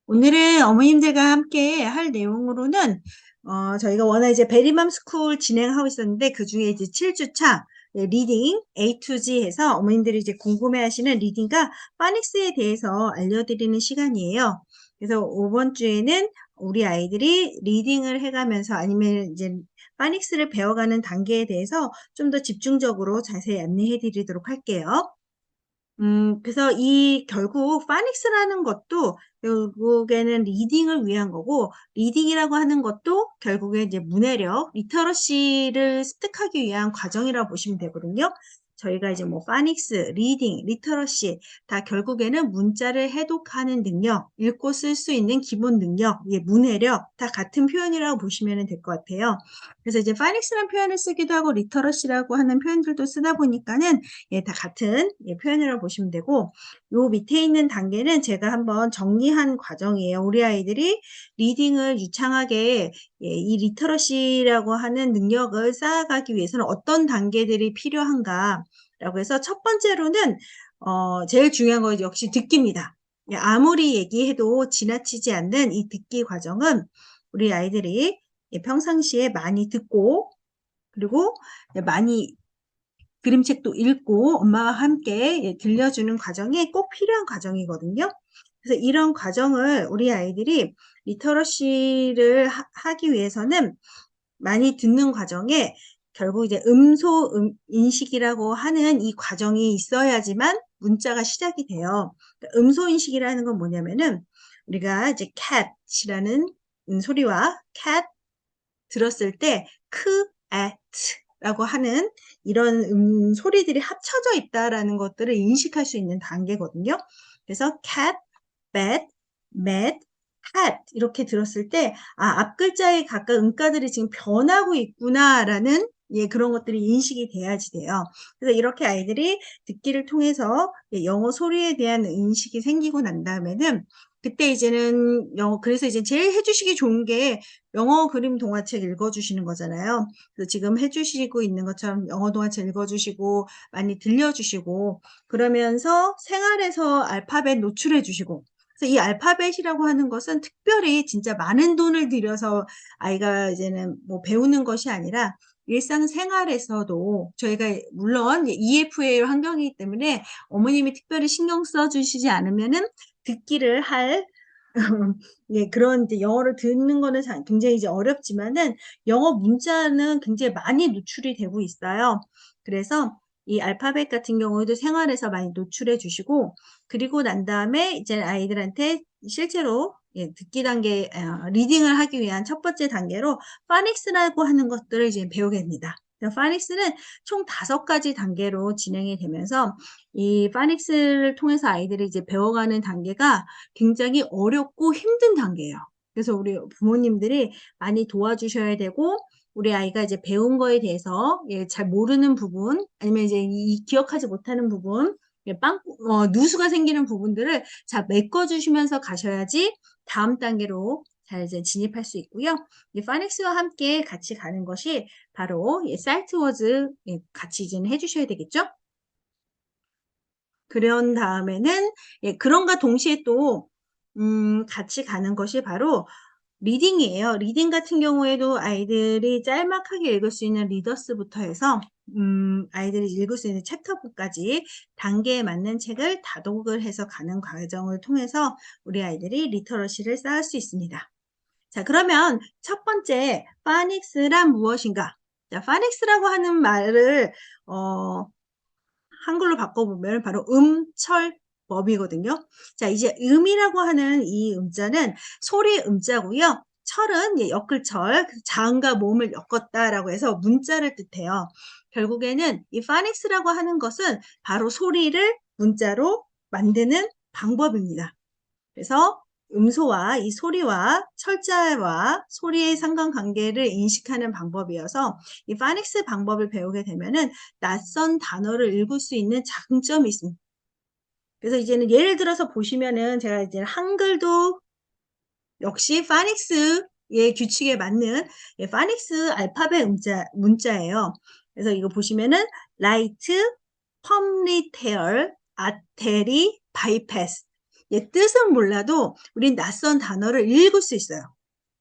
오늘은 어머님들과 함께 할 내용으로는 저희가 워낙 이제 베리맘 스쿨 진행하고 있었는데 그중에 이제 7 주차 리딩 A to Z 해서 어머님들이 이제 궁금해하시는 리딩과 파닉스에 대해서 알려드리는 시간이에요. 그래서 이번 주에는 우리 아이들이 리딩을 해가면서 아니면 이제 파닉스를 배워가는 단계에 대해서 좀 더 집중적으로 자세히 안내해 드리도록 할게요. 그래서 이 결국 파닉스라는 것도 결국에는 리딩을 위한 거고, 리딩이라고 하는 것도 결국에 이제 문해력, 리터러시를 습득하기 위한 과정이라고 보시면 되거든요. 저희가 이제 뭐 파닉스, 리딩, 리터러시 다 결국에는 문자를 해독하는 능력, 읽고 쓸 수 있는 기본 능력, 예, 문해력 다 같은 표현이라고 보시면 될 것 같아요. 그래서 이제 파닉스라는 표현을 쓰기도 하고 리터러시라고 하는 표현들도 쓰다 보니까는 예, 다 같은 예, 표현이라고 보시면 되고, 요 밑에 있는 단계는 제가 한번 정리한 과정이에요. 우리 아이들이 리딩을 유창하게 예, 이 리터러시라고 하는 능력을 쌓아가기 위해서는 어떤 단계들이 필요한가라고 해서 첫 번째로는 제일 중요한 거 역시 듣기입니다. 예, 아무리 얘기해도 지나치지 않는 이 듣기 과정은 우리 아이들이 예, 평상시에 많이 듣고 그리고 예, 많이 그림책도 읽고 엄마와 함께 예, 들려주는 과정이 꼭 필요한 과정이거든요. 그래서 이런 과정을 우리 아이들이 리터러시를 하기 위해서는 많이 듣는 과정에 결국 이제 인식이라고 하는 이 과정이 있어야지만 문자가 시작이 돼요. 그러니까 음소 인식이라는 건 뭐냐면은 우리가 이제 cat이라는 소리와 cat 들었을 때 크, at 라고 하는 이런 소리들이 합쳐져 있다라는 것들을 인식할 수 있는 단계거든요. 그래서 cat, bat, mat, hat 이렇게 들었을 때 앞 글자의 각각 음가들이 지금 변하고 있구나라는 예, 그런 것들이 인식이 돼야지 돼요. 그래서 이렇게 아이들이 듣기를 통해서 예, 영어 소리에 대한 인식이 생기고 난 다음에는 그때 이제는 그래서 이제 제일 해주시기 좋은 게 영어 그림 동화책 읽어주시는 거잖아요. 그래서 지금 해주시고 있는 것처럼 영어 동화책 읽어주시고 많이 들려주시고 그러면서 생활에서 알파벳 노출해 주시고 그래서 이 알파벳이라고 하는 것은 특별히 진짜 많은 돈을 들여서 아이가 이제는 뭐 배우는 것이 아니라 일상생활에서도 저희가 물론 EFA 환경이기 때문에 어머님이 특별히 신경 써주시지 않으면은 듣기를 할 예, 그런 이제 영어를 듣는 거는 굉장히 이제 어렵지만은 영어 문자는 굉장히 많이 노출이 되고 있어요. 그래서 이 알파벳 같은 경우에도 생활에서 많이 노출해 주시고 그리고 난 다음에 이제 아이들한테 실제로 예, 듣기 단계 리딩을 하기 위한 첫 번째 단계로 파닉스라고 하는 것들을 이제 배우게 됩니다. 파닉스는 총 5가지 단계로 진행이 되면서 이 파닉스를 통해서 아이들이 이제 배워가는 단계가 굉장히 어렵고 힘든 단계예요. 그래서 우리 부모님들이 많이 도와주셔야 되고 우리 아이가 이제 배운 거에 대해서 예, 잘 모르는 부분 아니면 이제 기억하지 못하는 부분 예, 누수가 생기는 부분들을 잘 메꿔주시면서 가셔야지 다음 단계로 잘 이제 진입할 수 있고요. 이 파닉스와 함께 같이 가는 것이 바로 예, 사이트워즈 예, 같이 이제는 해주셔야 되겠죠? 그런 다음에는 예, 그런가 동시에 또 같이 가는 것이 바로 리딩이에요. 리딩 같은 경우에도 아이들이 짤막하게 읽을 수 있는 리더스부터 해서 아이들이 읽을 수 있는 챕터부까지 단계에 맞는 책을 다독을 해서 가는 과정을 통해서 우리 아이들이 리터러시를 쌓을 수 있습니다. 자, 그러면 첫 번째 파닉스란 무엇인가? 자, 파닉스라고 하는 말을 한글로 바꿔보면 바로 음철법이거든요. 자, 이제 음이라고 하는 이 음자는 소리 음자고요. 철은 예, 엮을철, 자음과 모음을 엮었다라고 해서 문자를 뜻해요. 결국에는 이 파닉스라고 하는 것은 바로 소리를 문자로 만드는 방법입니다. 그래서 음소와 이 소리와 철자와 소리의 상관관계를 인식하는 방법이어서 이 파닉스 방법을 배우게 되면은 낯선 단어를 읽을 수 있는 장점이 있습니다. 그래서 이제는 예를 들어서 보시면은 제가 이제 한글도 역시 파닉스의 규칙에 맞는 예, 파닉스 알파벳 문자예요. 그래서 이거 보시면은 라이트, 펌리테얼, 아테리, 바이패스 뜻은 몰라도 우린 낯선 단어를 읽을 수 있어요.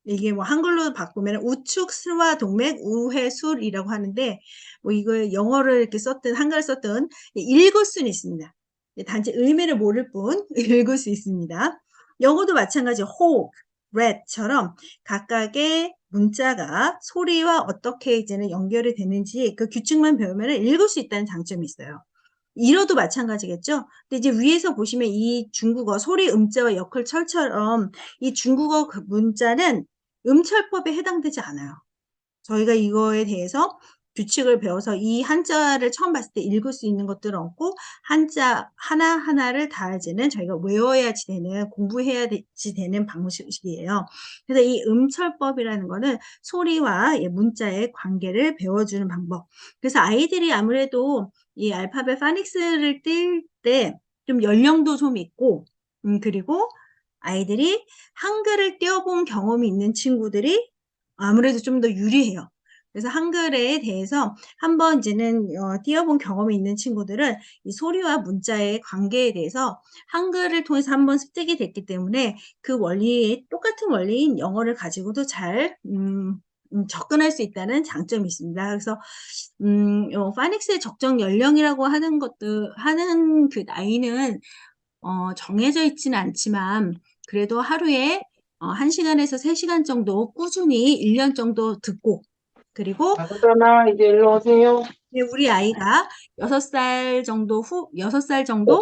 이게 뭐 한글로 바꾸면 우측 스와 동맥 우회술이라고 하는데 뭐 이걸 영어를 이렇게 썼든 한글을 썼든 읽을 수는 있습니다. 단지 의미를 모를 뿐 읽을 수 있습니다. 영어도 마찬가지 hope, read처럼 각각의 문자가 소리와 어떻게 이제는 연결이 되는지 그 규칙만 배우면 읽을 수 있다는 장점이 있어요. 일어도 마찬가지겠죠. 근데 이제 위에서 보시면 이 중국어 소리 음자와 역할 철처럼 이 중국어 그 문자는 음철법에 해당되지 않아요. 저희가 이거에 대해서 규칙을 배워서 이 한자를 처음 봤을 때 읽을 수 있는 것들은 없고 한자 하나하나를 다 이제는 저희가 외워야지 되는 공부해야지 되는 방식이에요. 그래서 이 음철법이라는 거는 소리와 문자의 관계를 배워주는 방법. 그래서 아이들이 아무래도 이 알파벳 파닉스를 띨 때 좀 연령도 좀 있고 그리고 아이들이 한글을 띄워본 경험이 있는 친구들이 아무래도 좀 더 유리해요. 그래서 한글에 대해서 한번 이제는 띄워본 경험이 있는 친구들은 이 소리와 문자의 관계에 대해서 한글을 통해서 한번 습득이 됐기 때문에 그 원리에 똑같은 원리인 영어를 가지고도 잘 접근할 수 있다는 장점이 있습니다. 그래서 파닉스의 적정 연령이라고 하는 것들 하는 그 나이는 정해져 있지는 않지만 그래도 하루에 1시간에서 3시간 정도 꾸준히 1년 정도 듣고 그리고 나그잖아, 이제 일로 오세요. 우리 아이가 6살 정도 6살 정도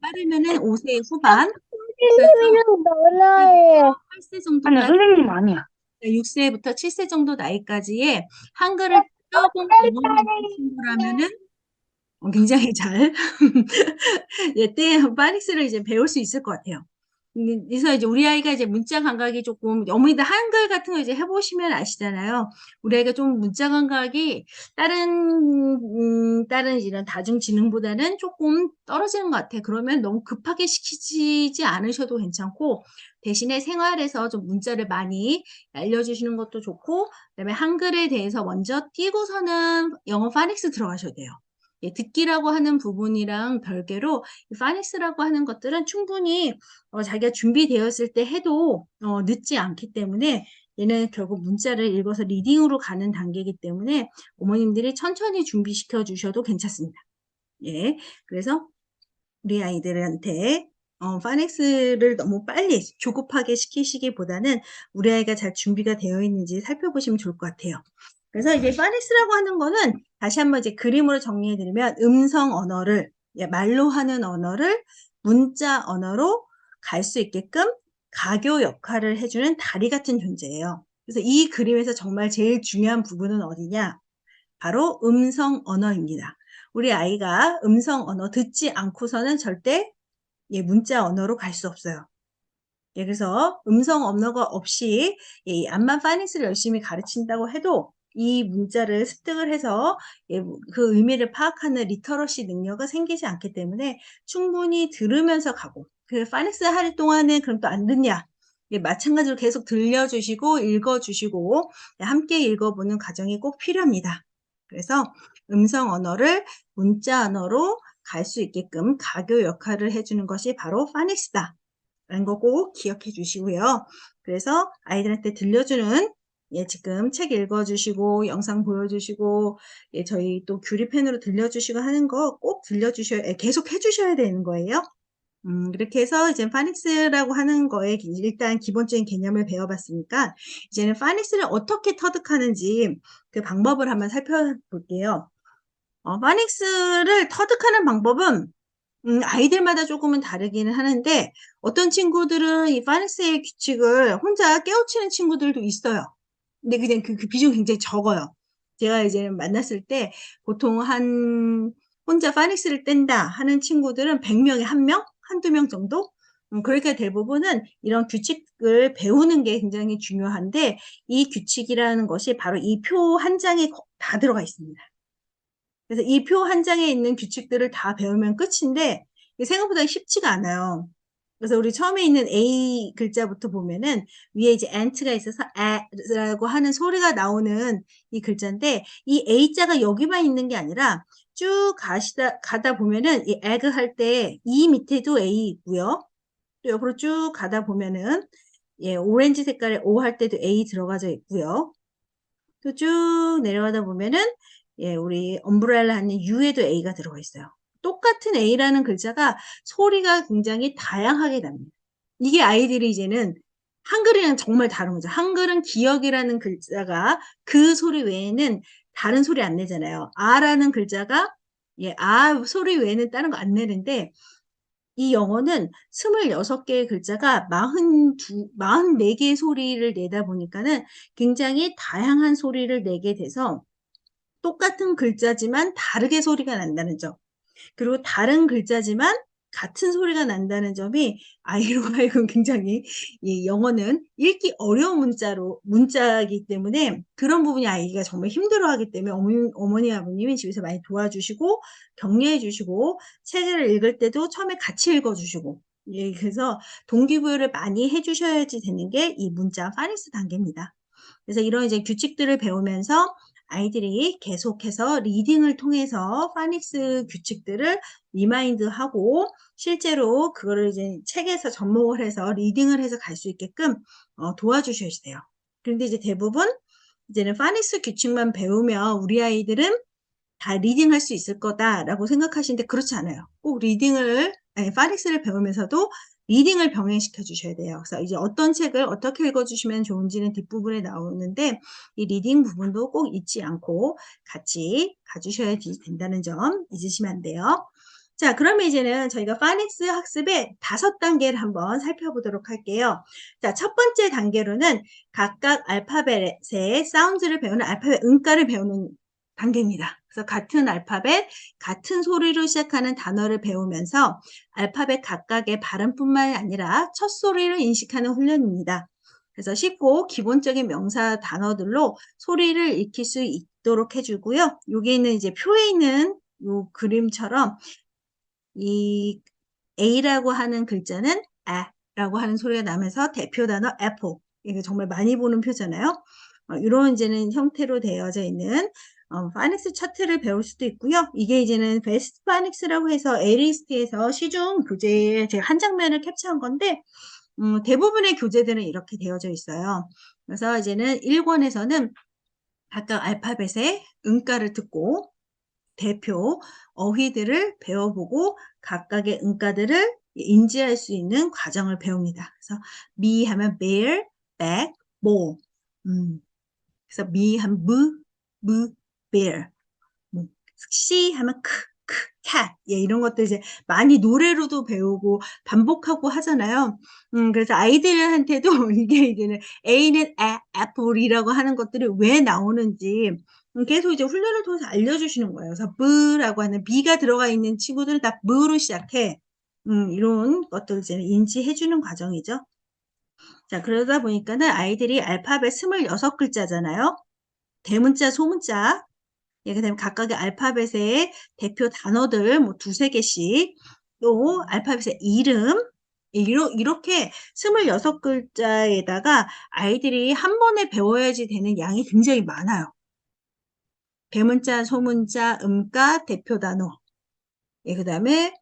빠르면은 5세 후반 그래서 선생님이랑 놀아요. 8세 아니, 정도까지 선생님 아니야. 6세부터 7세 정도 나이까지의 한글을 써본 경험이 있는 친구라면은 굉장히 잘 때 파닉스를 이제 배울 수 있을 것 같아요. 그래서 이제 우리 아이가 이제 문자 감각이 조금 어머니들 한글 같은 거 이제 해보시면 아시잖아요. 우리 아이가 좀 문자 감각이 다른 이런 다중지능보다는 조금 떨어지는 것 같아요. 그러면 너무 급하게 시키지 않으셔도 괜찮고 대신에 생활에서 좀 문자를 많이 알려주시는 것도 좋고 그다음에 한글에 대해서 먼저 띄고서는 영어 파닉스 들어가셔야 돼요. 듣기라고 하는 부분이랑 별개로 파닉스라고 하는 것들은 충분히 자기가 준비되었을 때 해도 늦지 않기 때문에 얘는 결국 문자를 읽어서 리딩으로 가는 단계이기 때문에 어머님들이 천천히 준비시켜 주셔도 괜찮습니다. 예, 그래서 우리 아이들한테 파닉스를 너무 빨리 조급하게 시키시기보다는 우리 아이가 잘 준비가 되어 있는지 살펴보시면 좋을 것 같아요. 그래서 이제 파닉스라고 하는 거는 다시 한번 이제 그림으로 정리해 드리면 음성 언어를 말로 하는 언어를 문자 언어로 갈 수 있게끔 가교 역할을 해주는 다리 같은 존재예요. 그래서 이 그림에서 정말 제일 중요한 부분은 어디냐? 바로 음성 언어입니다. 우리 아이가 음성 언어 듣지 않고서는 절대 문자 언어로 갈 수 없어요. 그래서 음성 언어가 없이 암만 파닉스를 열심히 가르친다고 해도 이 문자를 습득을 해서 그 의미를 파악하는 리터러시 능력은 생기지 않기 때문에 충분히 들으면서 가고 그 파닉스 할 동안에 그럼 또 안 듣냐? 마찬가지로 계속 들려주시고 읽어주시고 함께 읽어보는 과정이 꼭 필요합니다. 그래서 음성 언어를 문자 언어로 갈 수 있게끔 가교 역할을 해주는 것이 바로 파닉스다. 라는 거 꼭 기억해 주시고요. 그래서 아이들한테 들려주는 지금 책 읽어주시고 영상 보여주시고 저희 또 규리펜으로 들려주시고 하는 거 꼭 계속 해주셔야 되는 거예요. 그렇게 해서 이제 파닉스라고 하는 거에 일단 기본적인 개념을 배워봤으니까 이제는 파닉스를 어떻게 터득하는지 그 방법을 한번 살펴볼게요. 파닉스를 터득하는 방법은 아이들마다 조금은 다르기는 하는데 어떤 친구들은 이 파닉스의 규칙을 혼자 깨우치는 친구들도 있어요. 근데 그냥 그 비중이 굉장히 적어요. 제가 이제 만났을 때 보통 혼자 파닉스를 뗀다 하는 친구들은 100명에 1명, 한두 명 정도? 그러니까 대부분은 이런 규칙을 배우는 게 굉장히 중요한데 이 규칙이라는 것이 바로 이 표 한 장에 다 들어가 있습니다. 그래서 이 표 한 장에 있는 규칙들을 다 배우면 끝인데 생각보다 쉽지가 않아요. 그래서 우리 처음에 있는 A 글자부터 보면은 위에 이제 ant가 있어서 a라고 하는 소리가 나오는 이 글자인데 이 A자가 여기만 있는 게 아니라 쭉 가다 보면은 이 egg 할 때 이 밑에도 A 있고요. 또 옆으로 쭉 가다 보면은 예, 오렌지 색깔의 O 할 때도 A 들어가져 있고요. 또 쭉 내려가다 보면은 예, 우리 엄브렐라 하는 U에도 A가 들어가 있어요. 똑같은 A라는 글자가 소리가 굉장히 다양하게 납니다. 이게 아이들이 이제는 한글이랑 정말 다른 거죠. 한글은 기억이라는 글자가 그 소리 외에는 다른 소리 안 내잖아요. 아라는 글자가 예, 아 소리 외에는 다른 거 안 내는데 이 영어는 26개의 글자가 44개의 소리를 내다 보니까는 굉장히 다양한 소리를 내게 돼서 똑같은 글자지만 다르게 소리가 난다는 점. 그리고 다른 글자지만 같은 소리가 난다는 점이 아이로 하여금 굉장히 이 영어는 읽기 어려운 문자이기 때문에 그런 부분이 아이가 정말 힘들어하기 때문에 어머니 아버님이 집에서 많이 도와주시고 격려해 주시고 책을 읽을 때도 처음에 같이 읽어주시고 예, 그래서 동기부여를 많이 해주셔야지 되는 게 이 문자 파닉스 단계입니다. 그래서 이런 이제 규칙들을 배우면서 아이들이 계속해서 리딩을 통해서 파닉스 규칙들을 리마인드하고 실제로 그거를 이제 책에서 접목을 해서 리딩을 해서 갈 수 있게끔 도와주셔야 돼요. 그런데 이제 대부분 이제는 파닉스 규칙만 배우면 우리 아이들은 다 리딩할 수 있을 거다라고 생각하시는데 그렇지 않아요. 꼭 파닉스를 배우면서도 리딩을 병행시켜 주셔야 돼요. 그래서 이제 어떤 책을 어떻게 읽어주시면 좋은지는 뒷부분에 나오는데 이 리딩 부분도 꼭 잊지 않고 같이 가주셔야 된다는 점 잊으시면 안 돼요. 자, 그러면 이제는 저희가 파닉스 학습의 5단계를 한번 살펴보도록 할게요. 자, 첫 번째 단계로는 각각 알파벳의 사운드를 배우는 알파벳 음가를 배우는 단계입니다. 그래서 같은 알파벳, 같은 소리로 시작하는 단어를 배우면서 알파벳 각각의 발음뿐만 아니라 첫 소리를 인식하는 훈련입니다. 그래서 쉽고 기본적인 명사 단어들로 소리를 익힐 수 있도록 해주고요. 여기 있는 이제 표에 있는 이 그림처럼 이 A라고 하는 글자는 라고 하는 소리가 나면서 대표 단어 apple. 이거 정말 많이 보는 표잖아요. 이런 이제는 형태로 되어져 있는 파닉스 차트를 배울 수도 있고요. 이게 이제는 베스트 파닉스라고 해서 A리스트에서 시중 교재에 제가 한 장면을 캡처한 건데 대부분의 교재들은 이렇게 되어져 있어요. 그래서 이제는 1권에서는 각각 알파벳의 음가를 듣고 대표 어휘들을 배워보고 각각의 음가들을 인지할 수 있는 과정을 배웁니다. 그래서 me 하면 bear, back, ball. 그래서 me 하면 bear. 시 하면 cat. 예, 이런 것들 이제 많이 노래로도 배우고 반복하고 하잖아요. 그래서 아이들한테도 이게 이제는 A는 apple이라고 하는 것들이 왜 나오는지 계속 이제 훈련을 통해서 알려주시는 거예요. 그래서 B라고 하는 B가 들어가 있는 친구들은 다 B로 시작해. 이런 것들을 이제 인지해주는 과정이죠. 자, 그러다 보니까는 아이들이 알파벳 26글자잖아요. 대문자, 소문자, 예, 그다음에 각각의 알파벳의 대표 단어들 뭐 두세 개씩 또 알파벳의 이름 이렇게 26글자에다가 아이들이 한 번에 배워야지 되는 양이 굉장히 많아요. 대문자, 소문자, 음가, 대표 단어. 예, 그다음에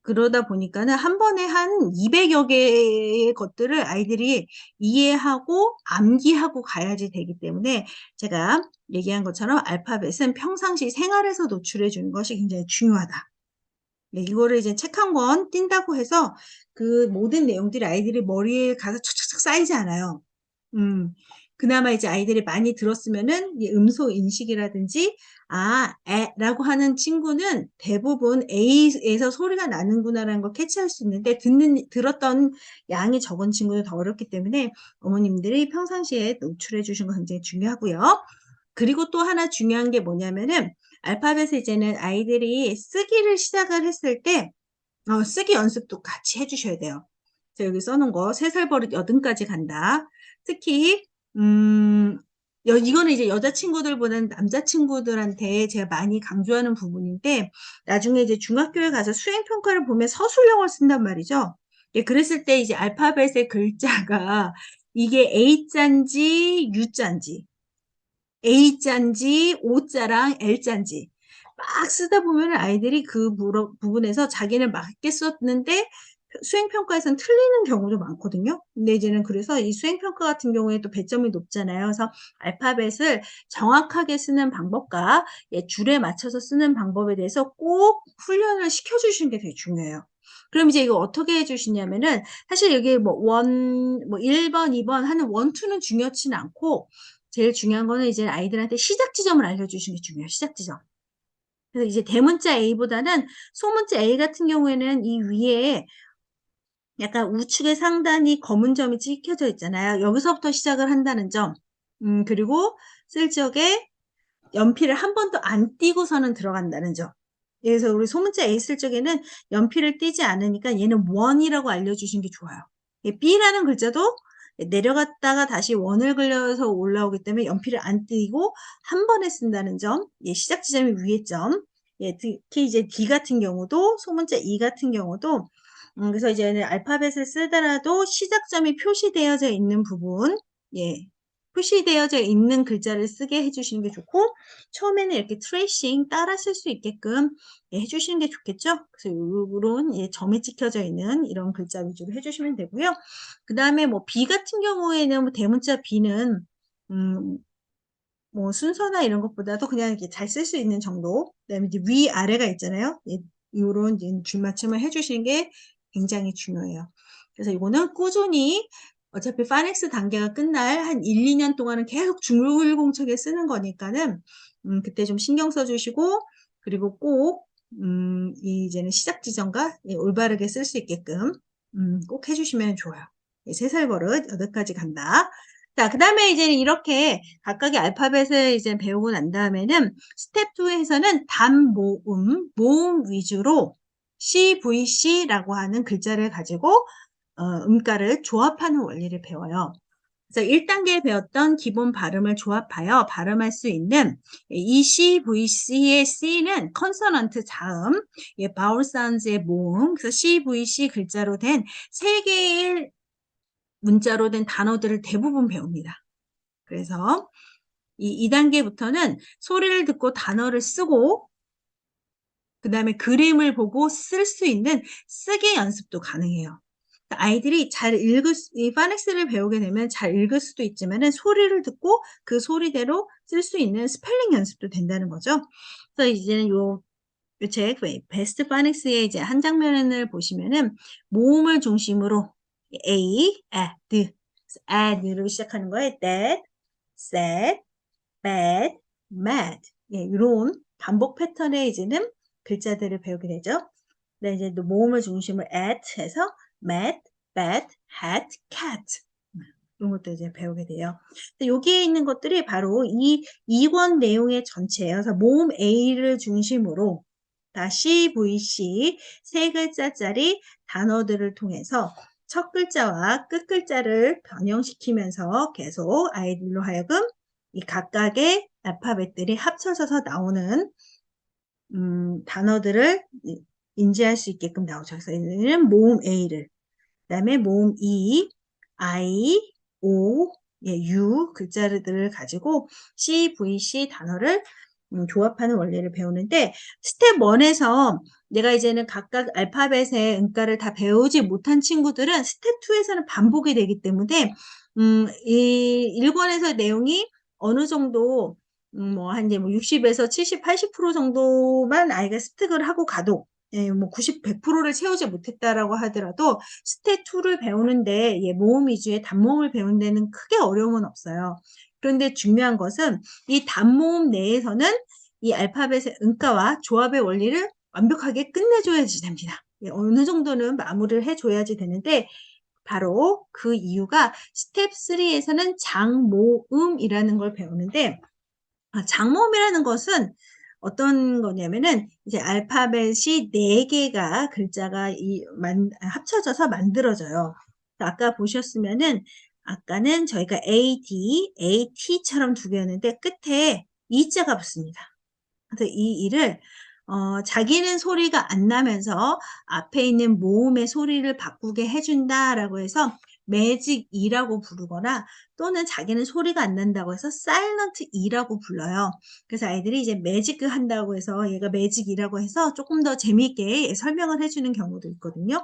그러다 보니까는 한 번에 한 200여 개의 것들을 아이들이 이해하고 암기하고 가야지 되기 때문에 제가 얘기한 것처럼 알파벳은 평상시 생활에서 노출해 주는 것이 굉장히 중요하다. 네, 이거를 이제 책 한 권 띈다고 해서 그 모든 내용들이 아이들이 머리에 가서 착착착 쌓이지 않아요. 그나마 이제 아이들이 많이 들었으면은 이 음소 인식이라든지 라고 하는 친구는 대부분 A에서 소리가 나는구나라는 걸 캐치할 수 있는데 들었던 양이 적은 친구는 더 어렵기 때문에 어머님들이 평상시에 노출해 주신 거 굉장히 중요하고요. 그리고 또 하나 중요한 게 뭐냐면은 알파벳을 이제는 아이들이 쓰기를 시작을 했을 때 쓰기 연습도 같이 해주셔야 돼요. 자, 여기 써놓은 거, 3살 버릇 8까지 간다. 특히, 이거는 이제 여자친구들보다는 남자친구들한테 제가 많이 강조하는 부분인데, 나중에 이제 중학교에 가서 수행평가를 보면 서술형을 쓴단 말이죠. 예, 그랬을 때 이제 알파벳의 글자가 이게 A자인지 U자인지, A자인지 O자랑 L자인지, 막 쓰다 보면 아이들이 그 부분에서 자기는 맞게 썼는데 수행평가에서는 틀리는 경우도 많거든요. 근데 이제는 그래서 이 수행평가 같은 경우에 또 배점이 높잖아요. 그래서 알파벳을 정확하게 쓰는 방법과 줄에 맞춰서 쓰는 방법에 대해서 꼭 훈련을 시켜주시는 게 되게 중요해요. 그럼 이제 이거 어떻게 해주시냐면은 사실 여기 뭐 1번, 2번 하는 1, 2는 중요치는 않고 제일 중요한 거는 이제 아이들한테 시작 지점을 알려주시는 게 중요해요. 시작 지점. 그래서 이제 대문자 A보다는 소문자 A 같은 경우에는 이 위에 약간 우측의 상단이 검은 점이 찍혀져 있잖아요. 여기서부터 시작을 한다는 점. 그리고 쓸 적에 연필을 한 번도 안 띄고서는 들어간다는 점. 그래서 우리 소문자 A 쓸 적에는 연필을 띄지 않으니까 얘는 원이라고 알려주신 게 좋아요. B라는 글자도 내려갔다가 다시 원을 그려서 올라오기 때문에 연필을 안 띄고 한 번에 쓴다는 점. 시작 지점이 위에 점. 특히 이제 D 같은 경우도 소문자 E 같은 경우도 그래서 이제는 알파벳을 쓰더라도 시작점이 표시되어져 있는 부분, 표시되어져 있는 글자를 쓰게 해주시는 게 좋고, 처음에는 이렇게 트레이싱 따라 쓸 수 있게끔 해주시는 게 좋겠죠? 그래서 이런 점이 찍혀져 있는 이런 글자 위주로 해주시면 되고요. 그 다음에 뭐 B 같은 경우에는 뭐 대문자 B는 뭐 순서나 이런 것보다도 그냥 이렇게 잘 쓸 수 있는 정도. 그다음에 이제 위 아래가 있잖아요. 이런 줄맞춤을 해주시는 게 굉장히 중요해요. 그래서 이거는 꾸준히 어차피 파넥스 단계가 끝날 한 1, 2년 동안은 계속 중불공책에 쓰는 거니까는 그때 좀 신경 써주시고 그리고 꼭 이제는 시작 지점과 올바르게 쓸 수 있게끔 꼭 해주시면 좋아요. 3살 버릇 8가지 간다. 자, 그 다음에 이제 이렇게 각각의 알파벳을 이제 배우고 난 다음에는 스텝 2에서는 단모음, 모음 위주로 CVC라고 하는 글자를 가지고 음가를 조합하는 원리를 배워요. 그래서 1단계에 배웠던 기본 발음을 조합하여 발음할 수 있는 이 CVC의 C는 컨소넌트 자음, 바울 사운드의 모음, 그래서 CVC 글자로 된 3개의 문자로 된 단어들을 대부분 배웁니다. 그래서 이 2단계부터는 소리를 듣고 단어를 쓰고 그 다음에 그림을 보고 쓸 수 있는 쓰기 연습도 가능해요. 아이들이 이 파넥스를 배우게 되면 잘 읽을 수도 있지만은 소리를 듣고 그 소리대로 쓸 수 있는 스펠링 연습도 된다는 거죠. 그래서 이제는 요 책, 베스트 파넥스의 이제 한 장면을 보시면은 모음을 중심으로 A, add, add로 시작하는 거예요. that, sad, bad, mad. 이런 반복 패턴의 이제는 글자들을 배우게 되죠. 네, 이제 또 모음을 중심으로 at 해서 mad, bad, hat, cat. 이런 것도 이제 배우게 돼요. 여기에 있는 것들이 바로 이 2권 내용의 전체예요. 그래서 모음 A를 중심으로 다시 VC 3글자짜리 단어들을 통해서 첫 글자와 끝 글자를 변형시키면서 계속 아이들로 하여금 이 각각의 알파벳들이 합쳐져서 나오는 단어들을 인지할 수 있게끔 나오죠. 그래서 얘는 모음 A를, 그 다음에 모음 E, I, O, U 글자들을 가지고 C, V, C 단어를 조합하는 원리를 배우는데 스텝 1에서 내가 이제는 각각 알파벳의 음가를 다 배우지 못한 친구들은 스텝 2에서는 반복이 되기 때문에 이 1권에서 내용이 어느 정도 한 이제 뭐 60에서 70, 80% 정도만 아이가 습득을 하고 가도 뭐 90, 100%를 채우지 못했다라고 하더라도 스텝 2를 배우는데 모음 위주의 단모음을 배우는 데는 크게 어려움은 없어요. 그런데 중요한 것은 이 단모음 내에서는 이 알파벳의 음가와 조합의 원리를 완벽하게 끝내줘야지 됩니다. 어느 정도는 마무리를 해줘야지 되는데 바로 그 이유가 스텝 3에서는 장모음이라는 걸 배우는데 장모음이라는 것은 어떤 거냐면은 이제 알파벳이 4개가 글자가 합쳐져서 만들어져요. 아까 보셨으면은 아까는 저희가 AD, AT처럼 2개였는데 끝에 E자가 붙습니다. 그래서 이 이를 자기는 소리가 안 나면서 앞에 있는 모음의 소리를 바꾸게 해준다라고 해서 매직 E라고 부르거나 또는 자기는 소리가 안 난다고 해서 사일런트 E라고 불러요. 그래서 아이들이 이제 매직 한다고 해서 얘가 매직 E라고 해서 조금 더 재미있게 설명을 해주는 경우도 있거든요.